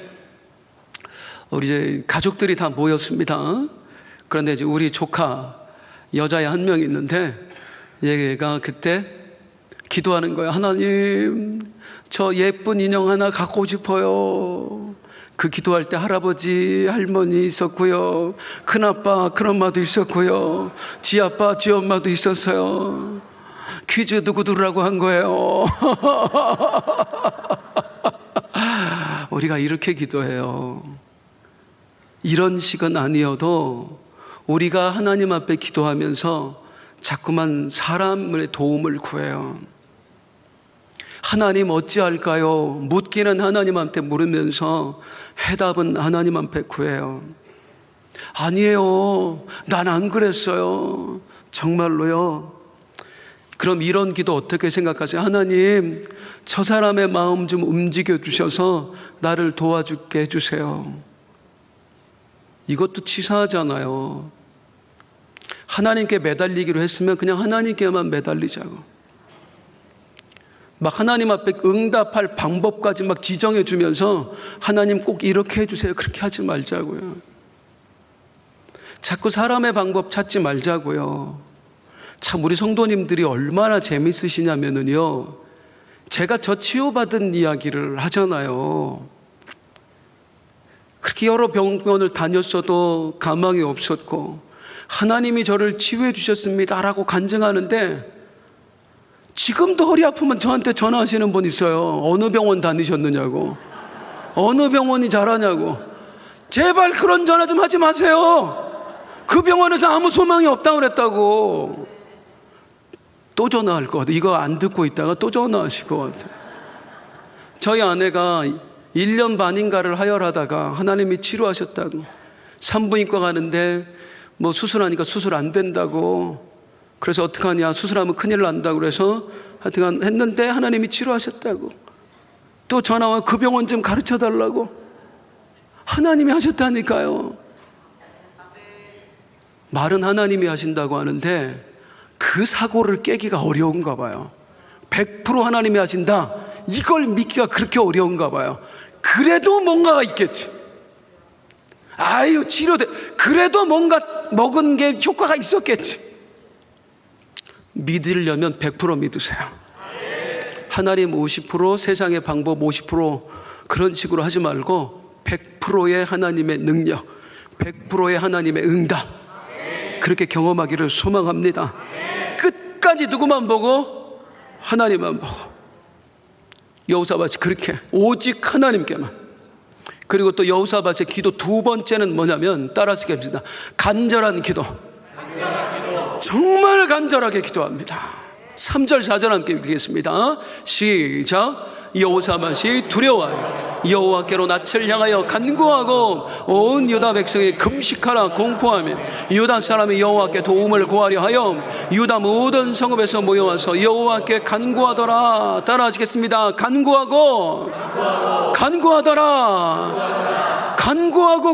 우리 이제 가족들이 다 모였습니다. 그런데 이제 우리 조카 여자애 한 명이 있는데 얘가 그때 기도하는 거예요. 하나님, 저 예쁜 인형 하나 갖고 싶어요. 그 기도할 때 할아버지, 할머니 있었고요. 큰아빠, 큰엄마도 있었고요. 지아빠, 지엄마도 있었어요. 퀴즈 누구들라고 한 거예요. 우리가 이렇게 기도해요. 이런 식은 아니어도 우리가 하나님 앞에 기도하면서 자꾸만 사람의 도움을 구해요. 하나님 어찌할까요? 묻기는 하나님한테 물으면서 해답은 하나님 앞에 구해요. 아니에요, 난 안 그랬어요. 정말로요? 그럼 이런 기도 어떻게 생각하세요? 하나님, 저 사람의 마음 좀 움직여 주셔서 나를 도와주게 해주세요. 이것도 치사하잖아요. 하나님께 매달리기로 했으면 그냥 하나님께만 매달리자고. 막 하나님 앞에 응답할 방법까지 막 지정해 주면서 하나님 꼭 이렇게 해주세요, 그렇게 하지 말자고요. 자꾸 사람의 방법 찾지 말자고요. 참 우리 성도님들이 얼마나 재밌으시냐면요, 제가 저 치유받은 이야기를 하잖아요. 그렇게 여러 병원을 다녔어도 가망이 없었고 하나님이 저를 치유해 주셨습니다라고 간증하는데, 지금도 허리 아프면 저한테 전화하시는 분 있어요. 어느 병원 다니셨느냐고, 어느 병원이 잘하냐고. 제발 그런 전화 좀 하지 마세요. 그 병원에서 아무 소망이 없다고 그랬다고. 또 전화할 것 같아요. 이거 안 듣고 있다가 또 전화하실 것 같아요. 저희 아내가 1년 반인가를 하혈하다가 하나님이 치료하셨다고, 산부인과 가는데 뭐 수술하니까 수술 안 된다고, 그래서 어떡하냐, 수술하면 큰일 난다고 그래서 하여튼 했는데 하나님이 치료하셨다고. 또 전화와 그 병원 좀 가르쳐 달라고. 하나님이 하셨다니까요. 말은 하나님이 하신다고 하는데 그 사고를 깨기가 어려운가 봐요. 100% 하나님이 하신다, 이걸 믿기가 그렇게 어려운가 봐요. 그래도 뭔가가 있겠지. 아유, 치료돼. 그래도 뭔가 먹은 게 효과가 있었겠지. 믿으려면 100% 믿으세요. 하나님 50%, 세상의 방법 50% 그런 식으로 하지 말고 100%의 하나님의 능력, 100%의 하나님의 응답, 그렇게 경험하기를 소망합니다. 끝까지 누구만 보고? 하나님만 보고. 여호사밧이 그렇게 오직 하나님께만. 그리고 또 여호사밧의 기도 두 번째는 뭐냐면, 따라서 합니다. 간절한 기도. 정말 간절하게 기도합니다. 3절 4절 함께 읽겠습니다. 시작. 여호사밧이 두려워하여 여호와께로 낯을 향하여 간구하고 온 유다 백성이 금식하라 공포하며 유다 사람이 여호와께 도움을 구하려 하여 유다 모든 성읍에서 모여와서 여호와께 간구하더라. 따라하시겠습니다. 간구하더라.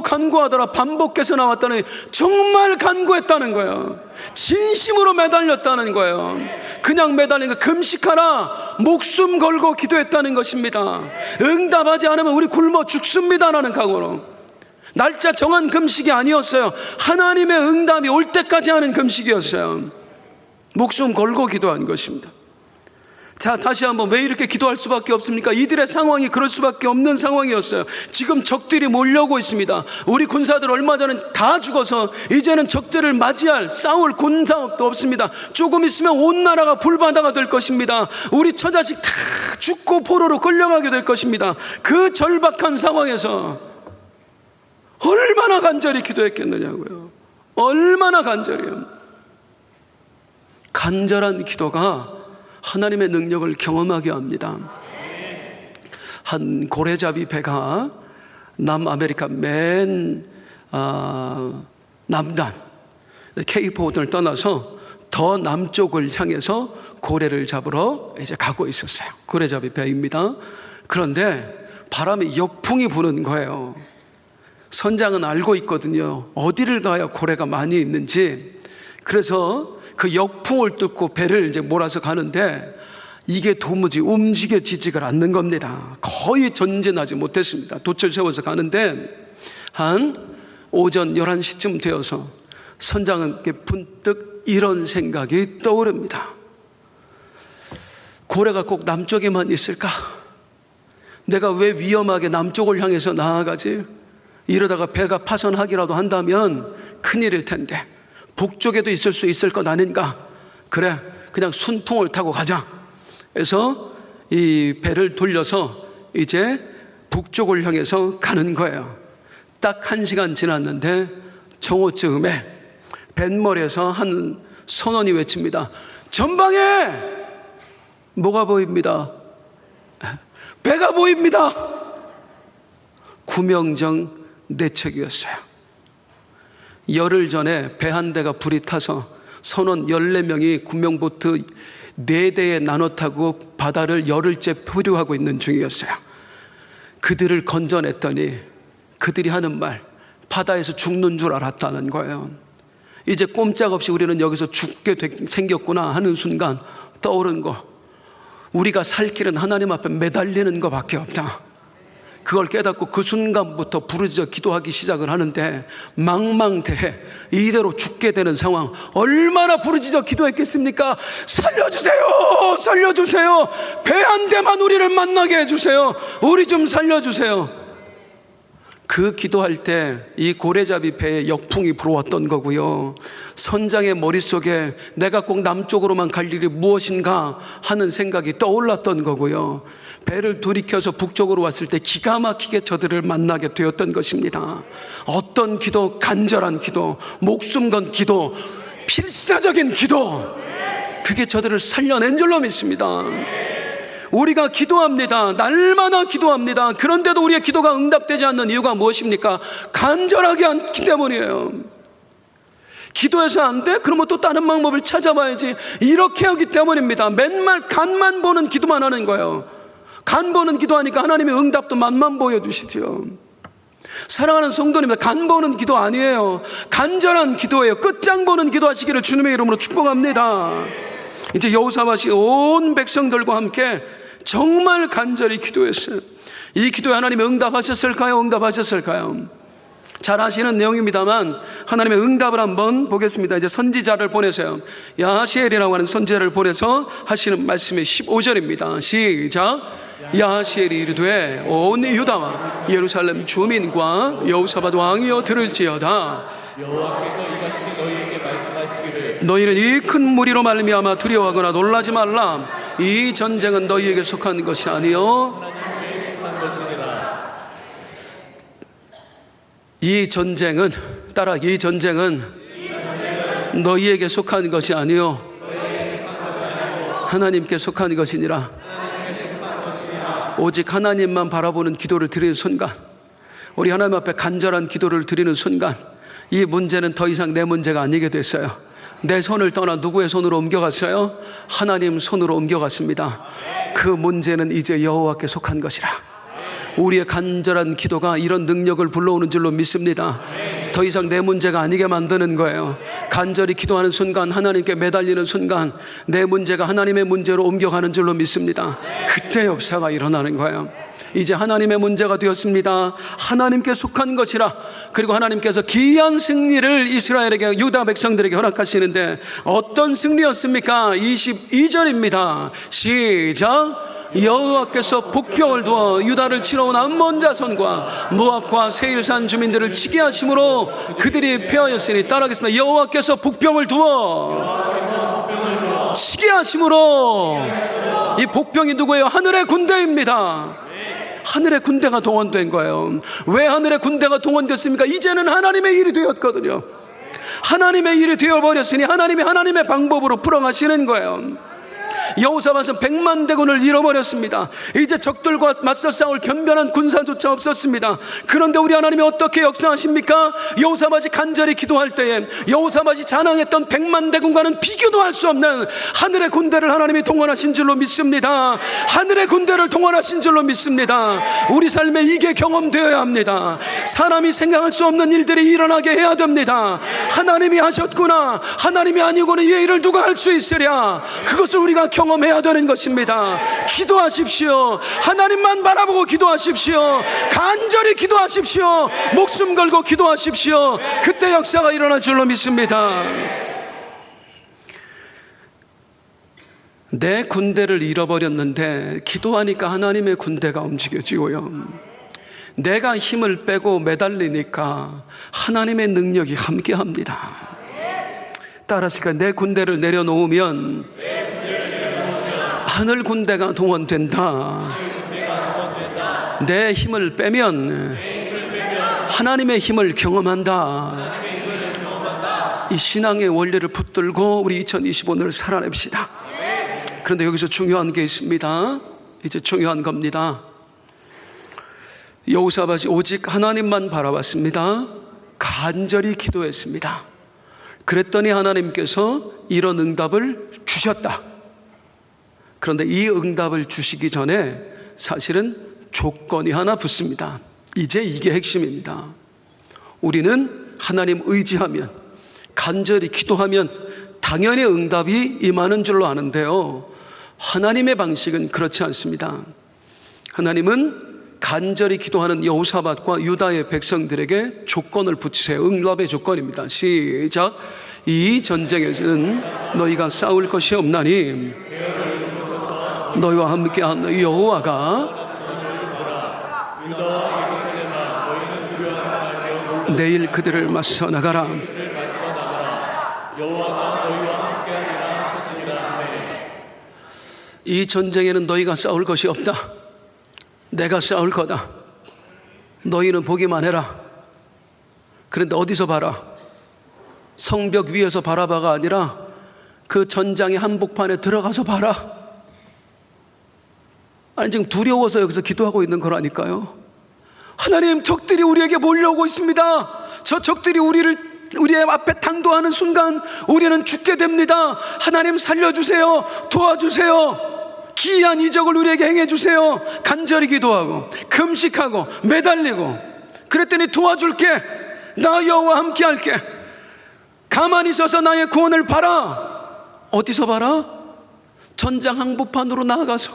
간구하더라. 반복해서 나왔다는, 정말 간구했다는 거예요. 진심으로 매달렸다는 거예요. 그냥 매달린 거, 금식하라, 목숨 걸고 기도했다는 것입니다. 응답하지 않으면 우리 굶어 죽습니다라는 각오로. 날짜 정한 금식이 아니었어요. 하나님의 응답이 올 때까지 하는 금식이었어요. 목숨 걸고 기도한 것입니다. 자, 다시 한번, 왜 이렇게 기도할 수밖에 없습니까? 이들의 상황이 그럴 수밖에 없는 상황이었어요. 지금 적들이 몰려오고 있습니다. 우리 군사들 얼마 전에 다 죽어서 이제는 적들을 맞이할 싸울 군사업도 없습니다. 조금 있으면 온 나라가 불바다가 될 것입니다. 우리 처자식 다 죽고 포로로 끌려가게 될 것입니다. 그 절박한 상황에서 얼마나 간절히 기도했겠느냐고요. 얼마나 간절히요. 간절한 기도가 하나님의 능력을 경험하게 합니다. 한 고래잡이 배가 남아메리카 맨 남단 케이프타운을 떠나서 더 남쪽을 향해서 고래를 잡으러 이제 가고 있었어요. 고래잡이 배입니다. 그런데 바람이 역풍이 부는 거예요. 선장은 알고 있거든요. 어디를 가야 고래가 많이 있는지. 그래서 그 역풍을 뚫고 배를 이제 몰아서 가는데 이게 도무지 움직여지지가 않는 겁니다. 거의 전진하지 못했습니다. 돛을 세워서 가는데 한 오전 11시쯤 되어서 선장은 분뜩 이런 생각이 떠오릅니다. 고래가 꼭 남쪽에만 있을까? 내가 왜 위험하게 남쪽을 향해서 나아가지? 이러다가 배가 파손하기라도 한다면 큰일일 텐데 북쪽에도 있을 수 있을 것 아닌가? 그래, 그냥 순풍을 타고 가자. 그래서 이 배를 돌려서 이제 북쪽을 향해서 가는 거예요. 딱 1시간 지났는데 정오쯤에 뱃머리에서 한 선원이 외칩니다. 전방에 뭐가 보입니다? 배가 보입니다. 구명정 내척이었어요. 열흘 전에 배 한 대가 불이 타서 선원 14명이 구명보트 4대에 나눠 타고 바다를 열흘째 표류하고 있는 중이었어요. 그들을 건져냈더니 그들이 하는 말, 바다에서 죽는 줄 알았다는 거예요. 이제 꼼짝없이 우리는 여기서 죽게 생겼구나 하는 순간 떠오른 거, 우리가 살 길은 하나님 앞에 매달리는 것밖에 없다. 그걸 깨닫고 그 순간부터 부르짖어 기도하기 시작을 하는데 망망대해 이대로 죽게 되는 상황. 얼마나 부르짖어 기도했겠습니까? 살려주세요, 살려주세요, 배 한 대만 우리를 만나게 해주세요, 우리 좀 살려주세요. 그 기도할 때 이 고래잡이 배에 역풍이 불어왔던 거고요. 선장의 머릿속에 내가 꼭 남쪽으로만 갈 일이 무엇인가 하는 생각이 떠올랐던 거고요. 배를 돌이켜서 북쪽으로 왔을 때 기가 막히게 저들을 만나게 되었던 것입니다. 어떤 기도, 간절한 기도, 목숨 건 기도, 필사적인 기도, 그게 저들을 살려낸 줄로 믿습니다. 우리가 기도합니다. 날마다 기도합니다. 그런데도 우리의 기도가 응답되지 않는 이유가 무엇입니까? 간절하게 않기 때문이에요. 기도해서 안 돼? 그러면 또 다른 방법을 찾아봐야지. 이렇게 하기 때문입니다. 맨날 간만 보는 기도만 하는 거예요. 간 보는 기도하니까 하나님의 응답도 맛만 보여주시죠. 사랑하는 성도님들, 간 보는 기도 아니에요. 간절한 기도예요. 끝장 보는 기도하시기를 주님의 이름으로 축복합니다. 이제 여호사밧이 온 백성들과 함께 정말 간절히 기도했어요. 이 기도에 하나님이 응답하셨을까요? 응답하셨을까요? 잘 아시는 내용입니다만 하나님의 응답을 한번 보겠습니다. 이제 선지자를 보내세요. 야하시엘이라고 하는 선지자를 보내서 하시는 말씀이 15절입니다. 시작. 야하시엘이 이르되 온 유다와 예루살렘 주민과 여호사밧 왕이여 들을지어다. 여호와께서 이같이 너희에게 말씀하시기를 너희는 이 큰 무리로 말미암아 두려워하거나 놀라지 말라. 이 전쟁은 너희에게 속한 것이 아니요 이 전쟁은 따라 이 전쟁은 너희에게 속한 것이 아니요 하나님께 속한 것이니라. 오직 하나님만 바라보는 기도를 드리는 순간, 우리 하나님 앞에 간절한 기도를 드리는 순간 이 문제는 더 이상 내 문제가 아니게 됐어요. 내 손을 떠나 누구의 손으로 옮겨갔어요? 하나님 손으로 옮겨갔습니다. 그 문제는 이제 여호와께 속한 것이라. 우리의 간절한 기도가 이런 능력을 불러오는 줄로 믿습니다. 더 이상 내 문제가 아니게 만드는 거예요. 간절히 기도하는 순간, 하나님께 매달리는 순간 내 문제가 하나님의 문제로 옮겨가는 줄로 믿습니다. 그때 역사가 일어나는 거예요. 이제 하나님의 문제가 되었습니다. 하나님께 속한 것이라. 그리고 하나님께서 기이한 승리를 이스라엘에게, 유다 백성들에게 허락하시는데 어떤 승리였습니까? 22절입니다. 시작. 여호와께서 복병을 두어 유다를 치러 온 암몬 자손과 모압과 세일산 주민들을 치게 하심으로 그들이 패하였으니, 따라하겠습니다. 여호와께서 복병을 두어 치게 하심으로. 이 복병이 누구예요? 하늘의 군대입니다. 하늘의 군대가 동원된 거예요. 왜 하늘의 군대가 동원됐습니까? 이제는 하나님의 일이 되었거든요. 하나님의 일이 되어버렸으니 하나님이 하나님의 방법으로 풀어가시는 거예요. 여호사밧은 100만 대군을 잃어버렸습니다. 이제 적들과 맞서 싸울 변변한 군사조차 없었습니다. 그런데 우리 하나님이 어떻게 역사하십니까? 여호사밧이 간절히 기도할 때에 여호사밧이 자랑했던 100만 대군과는 비교도 할 수 없는 하늘의 군대를 하나님이 동원하신 줄로 믿습니다. 하늘의 군대를 동원하신 줄로 믿습니다. 우리 삶에 이게 경험되어야 합니다. 사람이 생각할 수 없는 일들이 일어나게 해야 됩니다. 하나님이 하셨구나, 하나님이 아니고는 이 일을 누가 할 수 있으랴. 그것을 우리가 경험해야 되는 것입니다. 기도하십시오. 하나님만 바라보고 기도하십시오. 간절히 기도하십시오. 목숨 걸고 기도하십시오. 그때 역사가 일어날 줄로 믿습니다. 내 군대를 잃어버렸는데 기도하니까 하나님의 군대가 움직여지고요. 내가 힘을 빼고 매달리니까 하나님의 능력이 함께합니다. 따라서 내 군대를 내려놓으면 하늘 군대가 동원된다. 내 힘을 빼면 하나님의 힘을 경험한다. 이 신앙의 원리를 붙들고 우리 2025년을 살아냅시다. 그런데 여기서 중요한 게 있습니다. 이제 중요한 겁니다. 여호사밧이 오직 하나님만 바라봤습니다. 간절히 기도했습니다. 그랬더니 하나님께서 이런 응답을 주셨다. 그런데 이 응답을 주시기 전에 사실은 조건이 하나 붙습니다. 이제 이게 핵심입니다. 우리는 하나님 의지하면, 간절히 기도하면 당연히 응답이 임하는 줄로 아는데요, 하나님의 방식은 그렇지 않습니다. 하나님은 간절히 기도하는 여호사밧과 유다의 백성들에게 조건을 붙이세요. 응답의 조건입니다. 시작. 이 전쟁에서는 너희가 싸울 것이 없나니 너희와 함께한 여호와가 내일 그들을 맞서 나가라. 이 전쟁에는 너희가 싸울 것이 없다. 내가 싸울 거다. 너희는 보기만 해라. 그런데 어디서 봐라? 성벽 위에서 바라봐가 아니라 그 전장의 한복판에 들어가서 봐라. 아니, 지금 두려워서 여기서 기도하고 있는 거라니까요. 하나님, 적들이 우리에게 몰려오고 있습니다. 저 적들이 우리의 앞에 당도하는 순간 우리는 죽게 됩니다. 하나님 살려주세요. 도와주세요. 기이한 이적을 우리에게 행해주세요. 간절히 기도하고 금식하고 매달리고, 그랬더니 도와줄게. 나 여호와 함께 할게. 가만히 서서 나의 구원을 봐라. 어디서 봐라? 전장 항복판으로 나아가서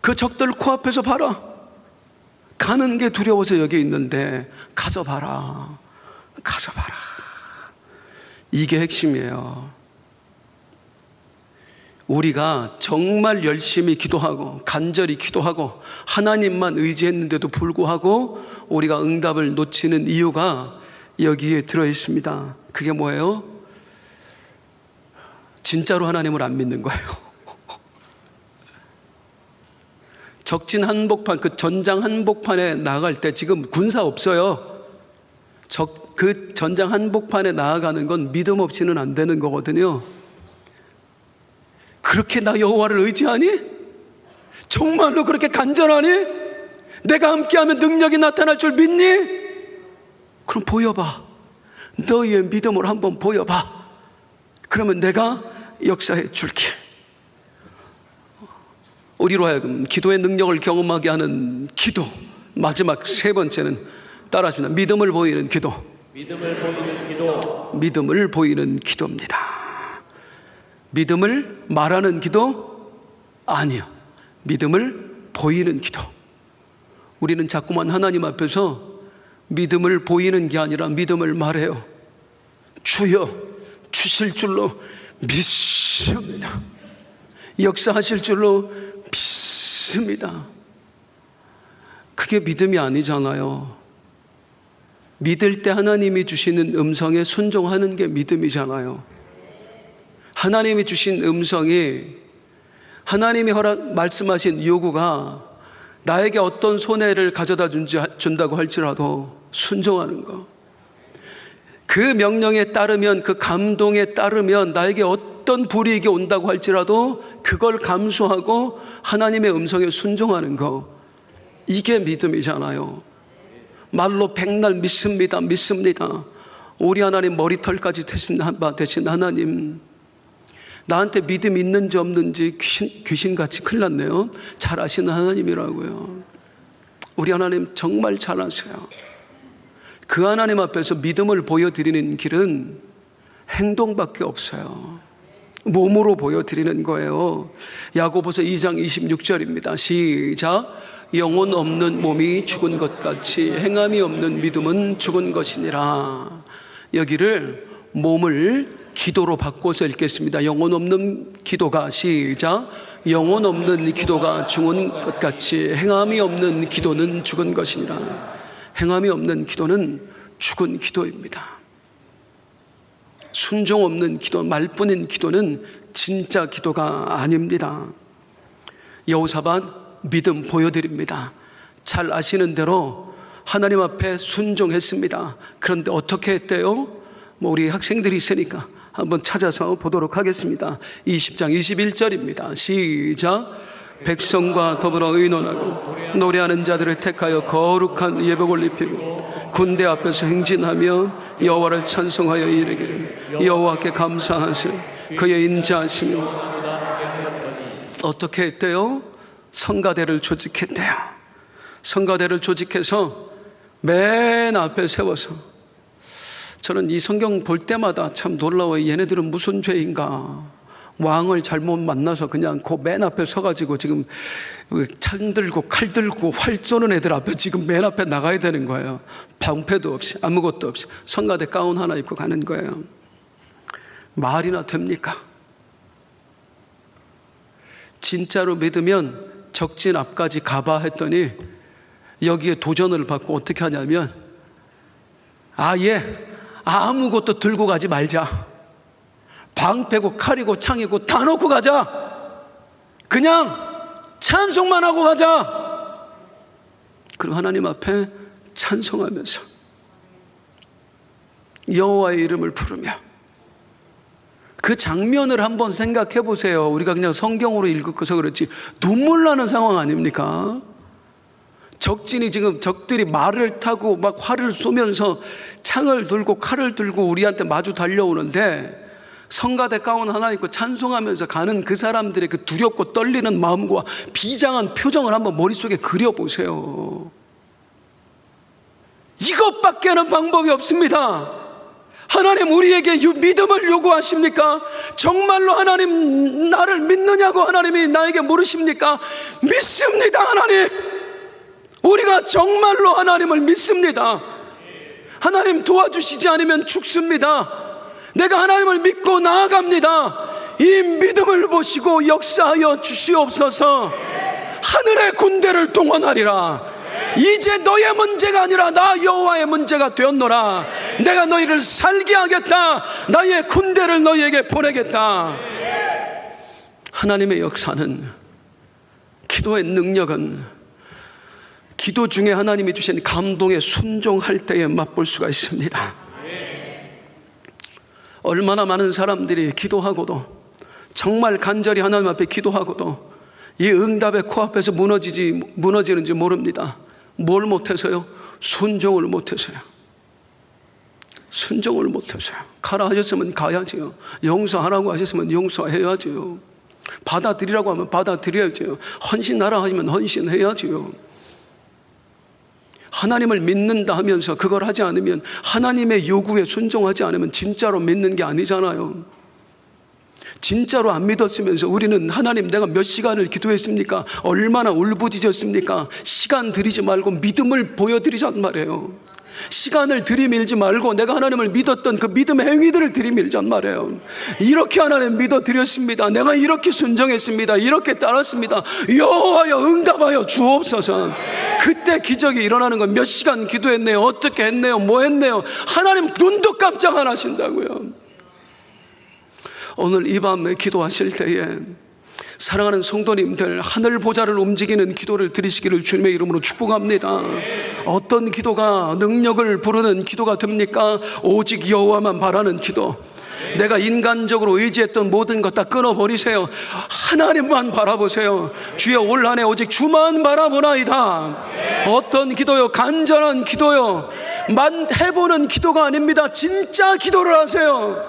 그 적들 코앞에서 봐라. 가는 게 두려워서 여기 있는데 가서 봐라. 가서 봐라. 이게 핵심이에요. 우리가 정말 열심히 기도하고 간절히 기도하고 하나님만 의지했는데도 불구하고 우리가 응답을 놓치는 이유가 여기에 들어 있습니다. 그게 뭐예요? 진짜로 하나님을 안 믿는 거예요. 적진 한복판, 그 전장 한복판에 나아갈 때 지금 군사 없어요. 그 전장 한복판에 나아가는 건 믿음 없이는 안 되는 거거든요. 그렇게 나 여호와를 의지하니? 정말로 그렇게 간절하니? 내가 함께하면 능력이 나타날 줄 믿니? 그럼 보여봐. 너희의 믿음을 한번 보여봐. 그러면 내가 역사해 줄게. 우리로 하여금 기도의 능력을 경험하게 하는 기도. 마지막 세 번째는 따라하십니다. 믿음을 보이는 기도. 믿음을 보이는 기도. 믿음을 보이는 기도입니다. 믿음을 말하는 기도? 아니요. 믿음을 보이는 기도. 우리는 자꾸만 하나님 앞에서 믿음을 보이는 게 아니라 믿음을 말해요. 주여 주실 줄로 믿습니다. 역사하실 줄로 믿습니다. 그게 믿음이 아니잖아요. 믿을 때 하나님이 주시는 음성에 순종하는 게 믿음이잖아요. 하나님이 주신 음성이, 하나님이 말씀하신 요구가 나에게 어떤 손해를 가져다 준다고 할지라도 순종하는 거. 그 명령에 따르면, 그 감동에 따르면 나에게 어떤 불이익이 온다고 할지라도 그걸 감수하고 하나님의 음성에 순종하는 거. 이게 믿음이잖아요. 말로 백날 믿습니다. 믿습니다. 우리 하나님 머리털까지 되신 하나님, 나한테 믿음 있는지 없는지 귀신같이 큰일 났네요. 잘 아시는 하나님이라고요. 우리 하나님 정말 잘 아셔요. 그 하나님 앞에서 믿음을 보여드리는 길은 행동밖에 없어요. 몸으로 보여드리는 거예요. 야고보서 2장 26절입니다. 시작. 영혼 없는 몸이 죽은 것 같이 행함이 없는 믿음은 죽은 것이니라. 여기를 몸을 기도로 바꿔서 읽겠습니다. 영혼 없는 기도가, 시작. 영혼 없는 기도가 죽은 것 같이 행함이 없는 기도는 죽은 것이니라. 행함이 없는 기도는 죽은 기도입니다. 순종 없는 기도, 말뿐인 기도는 진짜 기도가 아닙니다. 여호사밧 믿음 보여드립니다. 잘 아시는 대로 하나님 앞에 순종했습니다. 그런데 어떻게 했대요? 우리 학생들이 있으니까 한번 찾아서 보도록 하겠습니다. 20장 21절입니다. 시작. 백성과 더불어 의논하고 노래하는 자들을 택하여 거룩한 예복을 입히고 군대 앞에서 행진하며 여호와를 찬송하여 이르기를 여호와께 감사하시고 그의 인자하시며. 어떻게 했대요? 성가대를 조직했대요. 성가대를 조직해서 맨 앞에 세워서, 저는 이 성경 볼 때마다 참 놀라워요. 얘네들은 무슨 죄인가. 왕을 잘못 만나서 그냥 그 맨 앞에 서가지고 지금 창 들고 칼 들고 활 쏘는 애들 앞에 지금 맨 앞에 나가야 되는 거예요. 방패도 없이 아무것도 없이 성가대 가운 하나 입고 가는 거예요. 말이나 됩니까? 진짜로 믿으면 적진 앞까지 가봐 했더니 여기에 도전을 받고 어떻게 하냐면 아예 아무것도 들고 가지 말자. 방패고 칼이고 창이고 다 놓고 가자. 그냥 찬송만 하고 가자. 그리고 하나님 앞에 찬송하면서 여호와의 이름을 부르며, 그 장면을 한번 생각해 보세요. 우리가 그냥 성경으로 읽어서 그렇지 눈물 나는 상황 아닙니까? 적진이 지금 적들이 말을 타고 막 활을 쏘면서 창을 들고 칼을 들고 우리한테 마주 달려오는데 성가대 가운 하나 입고 찬송하면서 가는 그 사람들의 그 두렵고 떨리는 마음과 비장한 표정을 한번 머릿속에 그려보세요. 이것밖에는 방법이 없습니다. 하나님 우리에게 믿음을 요구하십니까? 정말로 하나님 나를 믿느냐고 하나님이 나에게 물으십니까? 믿습니다. 하나님 우리가 정말로 하나님을 믿습니다. 하나님 도와주시지 않으면 죽습니다. 내가 하나님을 믿고 나아갑니다. 이 믿음을 보시고 역사하여 주시옵소서. 하늘의 군대를 동원하리라. 이제 너의 문제가 아니라 나 여호와의 문제가 되었노라. 내가 너희를 살게 하겠다. 나의 군대를 너희에게 보내겠다. 하나님의 역사는, 기도의 능력은 기도 중에 하나님이 주신 감동에 순종할 때에 맛볼 수가 있습니다. 얼마나 많은 사람들이 기도하고도, 정말 간절히 하나님 앞에 기도하고도 이 응답의 코앞에서 무너지는지 모릅니다. 뭘 못해서요? 순종을 못해서요. 순종을 못해서요. 가라 하셨으면 가야지요. 용서하라고 하셨으면 용서해야지요. 받아들이라고 하면 받아들여야지요. 헌신하라 하시면 헌신해야지요. 하나님을 믿는다 하면서 그걸 하지 않으면, 하나님의 요구에 순종하지 않으면 진짜로 믿는 게 아니잖아요. 진짜로 안 믿었으면서 우리는 하나님 내가 몇 시간을 기도했습니까? 얼마나 울부짖었습니까? 시간 들이지 말고 믿음을 보여드리란 말이에요. 시간을 들이밀지 말고 내가 하나님을 믿었던 그 믿음의 행위들을 들이밀란 말이에요. 이렇게 하나님 믿어드렸습니다. 내가 이렇게 순종했습니다. 이렇게 따랐습니다. 여호와여 응답하여 주옵소서. 그때 기적이 일어나는 건 몇 시간 기도했네요, 어떻게 했네요, 뭐 했네요. 하나님 눈도 깜짝 안 하신다고요. 오늘 이 밤에 기도하실 때에 사랑하는 성도님들, 하늘 보좌를 움직이는 기도를 드리시기를 주님의 이름으로 축복합니다. 어떤 기도가 능력을 부르는 기도가 됩니까? 오직 여호와만 바라는 기도. 내가 인간적으로 의지했던 모든 것 다 끊어버리세요. 하나님만 바라보세요. 주여 올 한 해 오직 주만 바라보나이다. 어떤 기도요? 간절한 기도요. 해보는 기도가 아닙니다. 진짜 기도를 하세요.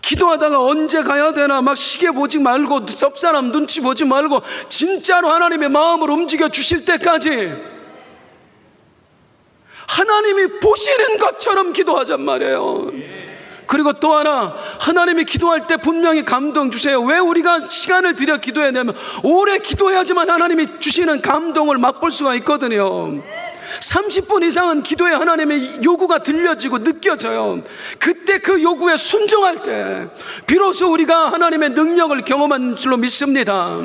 기도하다가 언제 가야 되나 막 시계 보지 말고, 옆 사람 눈치 보지 말고 진짜로 하나님의 마음을 움직여 주실 때까지 하나님이 보시는 것처럼 기도하잔 말이에요. 그리고 또 하나, 하나님이 기도할 때 분명히 감동 주세요. 왜 우리가 시간을 들여 기도해야 되냐면, 오래 기도해야지만 하나님이 주시는 감동을 맛볼 수가 있거든요. 30분 이상은 기도에 하나님의 요구가 들려지고 느껴져요. 그때 그 요구에 순종할 때 비로소 우리가 하나님의 능력을 경험한 줄로 믿습니다.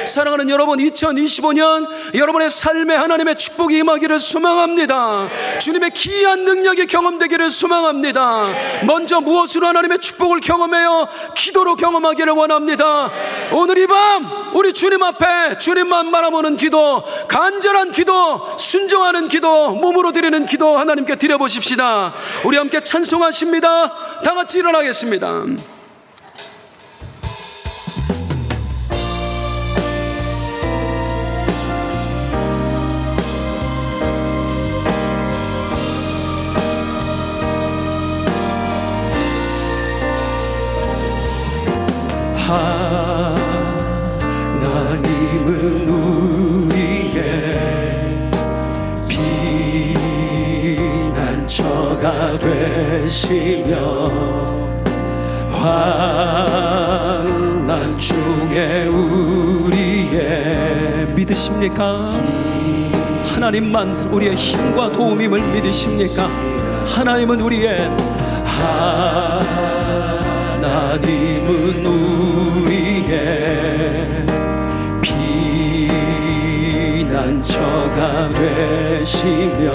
사랑하는 여러분, 2025년 여러분의 삶에 하나님의 축복이 임하기를 소망합니다. 주님의 기이한 능력이 경험되기를 소망합니다. 먼저 무엇으로 하나님의 축복을 경험해요? 기도로 경험하기를 원합니다. 오늘 이 밤 우리 주님 앞에 주님만 바라보는 기도, 간절한 기도, 순종하는 기도, 몸으로 드리는 기도 하나님께 드려보십시다. 우리 함께 찬송하십니다. 다 같이 일어나겠습니다. 하나님은 우리의 피난처가 되시며 환난 중에 우리의, 믿으십니까? 하나님만 우리의 힘과 도움임을 믿으십니까? 하나님은 우리의, 하나님은 우리의 피난처가 되시며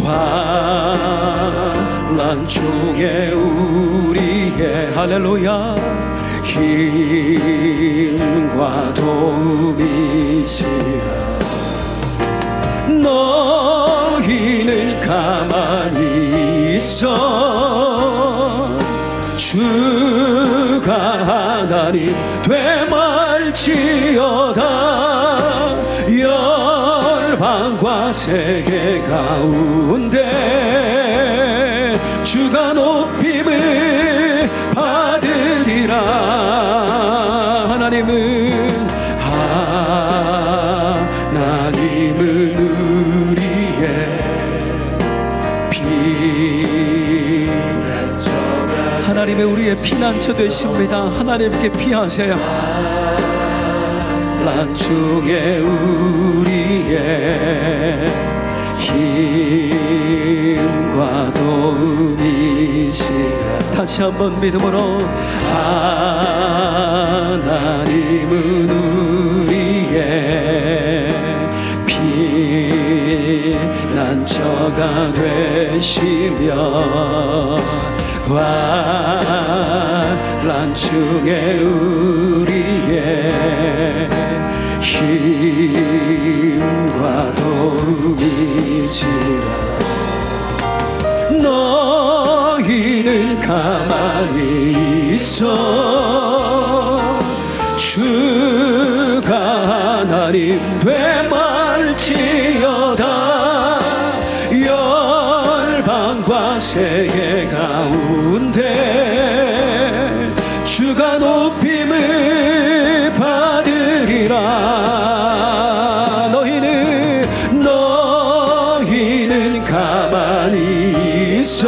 환난 중에 우리의, 할렐루야, 힘과 도움이시라. 너희는 가만히 있어 주가 하나님 되말지어다. 열방과 세계 가운데 주가 높임을 받으리라. 하나님은 우리의 피난처가, 하나님의 우리의 피난처 되십니다. 하나님께 피하세요. 난중에 우리의 힘과 도움이시라. 다시 한번 믿음으로 하나님은 우리의 피난처가 되시며 환난 중에 우리의 힘과 도움이시라. 너희는 가만히 있어 주가 하나님 되말지어다. 열방과 세계 가운데 주가 높임을 받으리라. 너희는 가만히 있어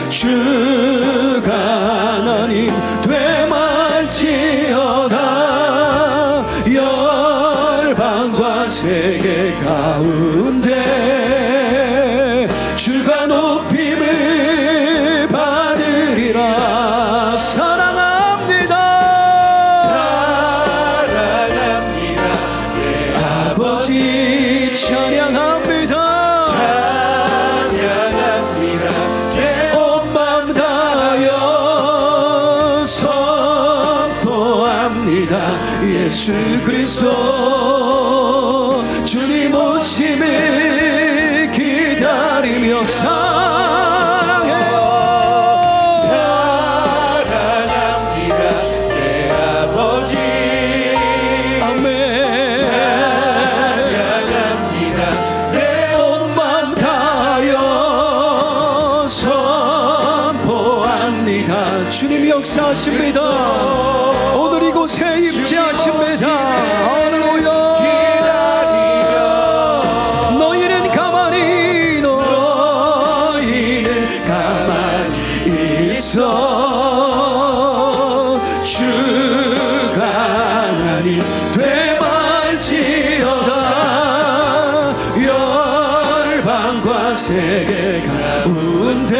주가 하나님 되말지어다. 열방과 세계 가운데 주가 높임을 받으리라. 사랑합니다. 내 아버지 찬양합니다. 온 마음 다하여 선포합니다. 예수 그리스도 주님 오심을 기다리며 사랑해요. 사랑합니다 내 아버지. 아멘. 사랑합니다 내 온 마음 다하여 선포합니다. 주님 역사하십니다. 오늘 이곳에 임재하십니다. 할렐루야. 너희는 가만히 있어 주가 하나님 되말지어다. 열방과 세계 가운데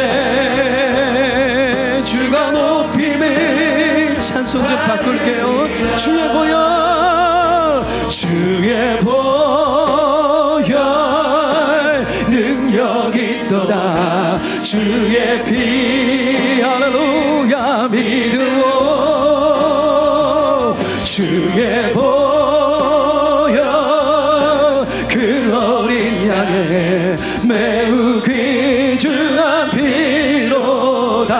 주가 높임을. 찬송 좀 바꿀게요. 주의 보혈 능력 있도다. 주의 피 할렐루야 믿으오. 주의 보혈 그 어린 양의 매우 귀중한 피로다.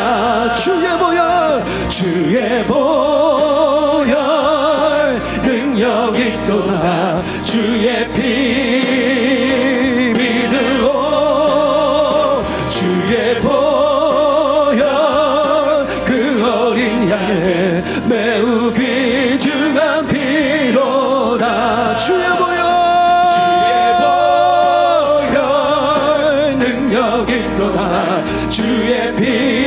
주의 보혈 능력 있도다. 주의 피 믿으오. 주의 보혈 그 어린 양의 매우 귀중한 피로다. 주의 보혈 능력 있도다. 주의 피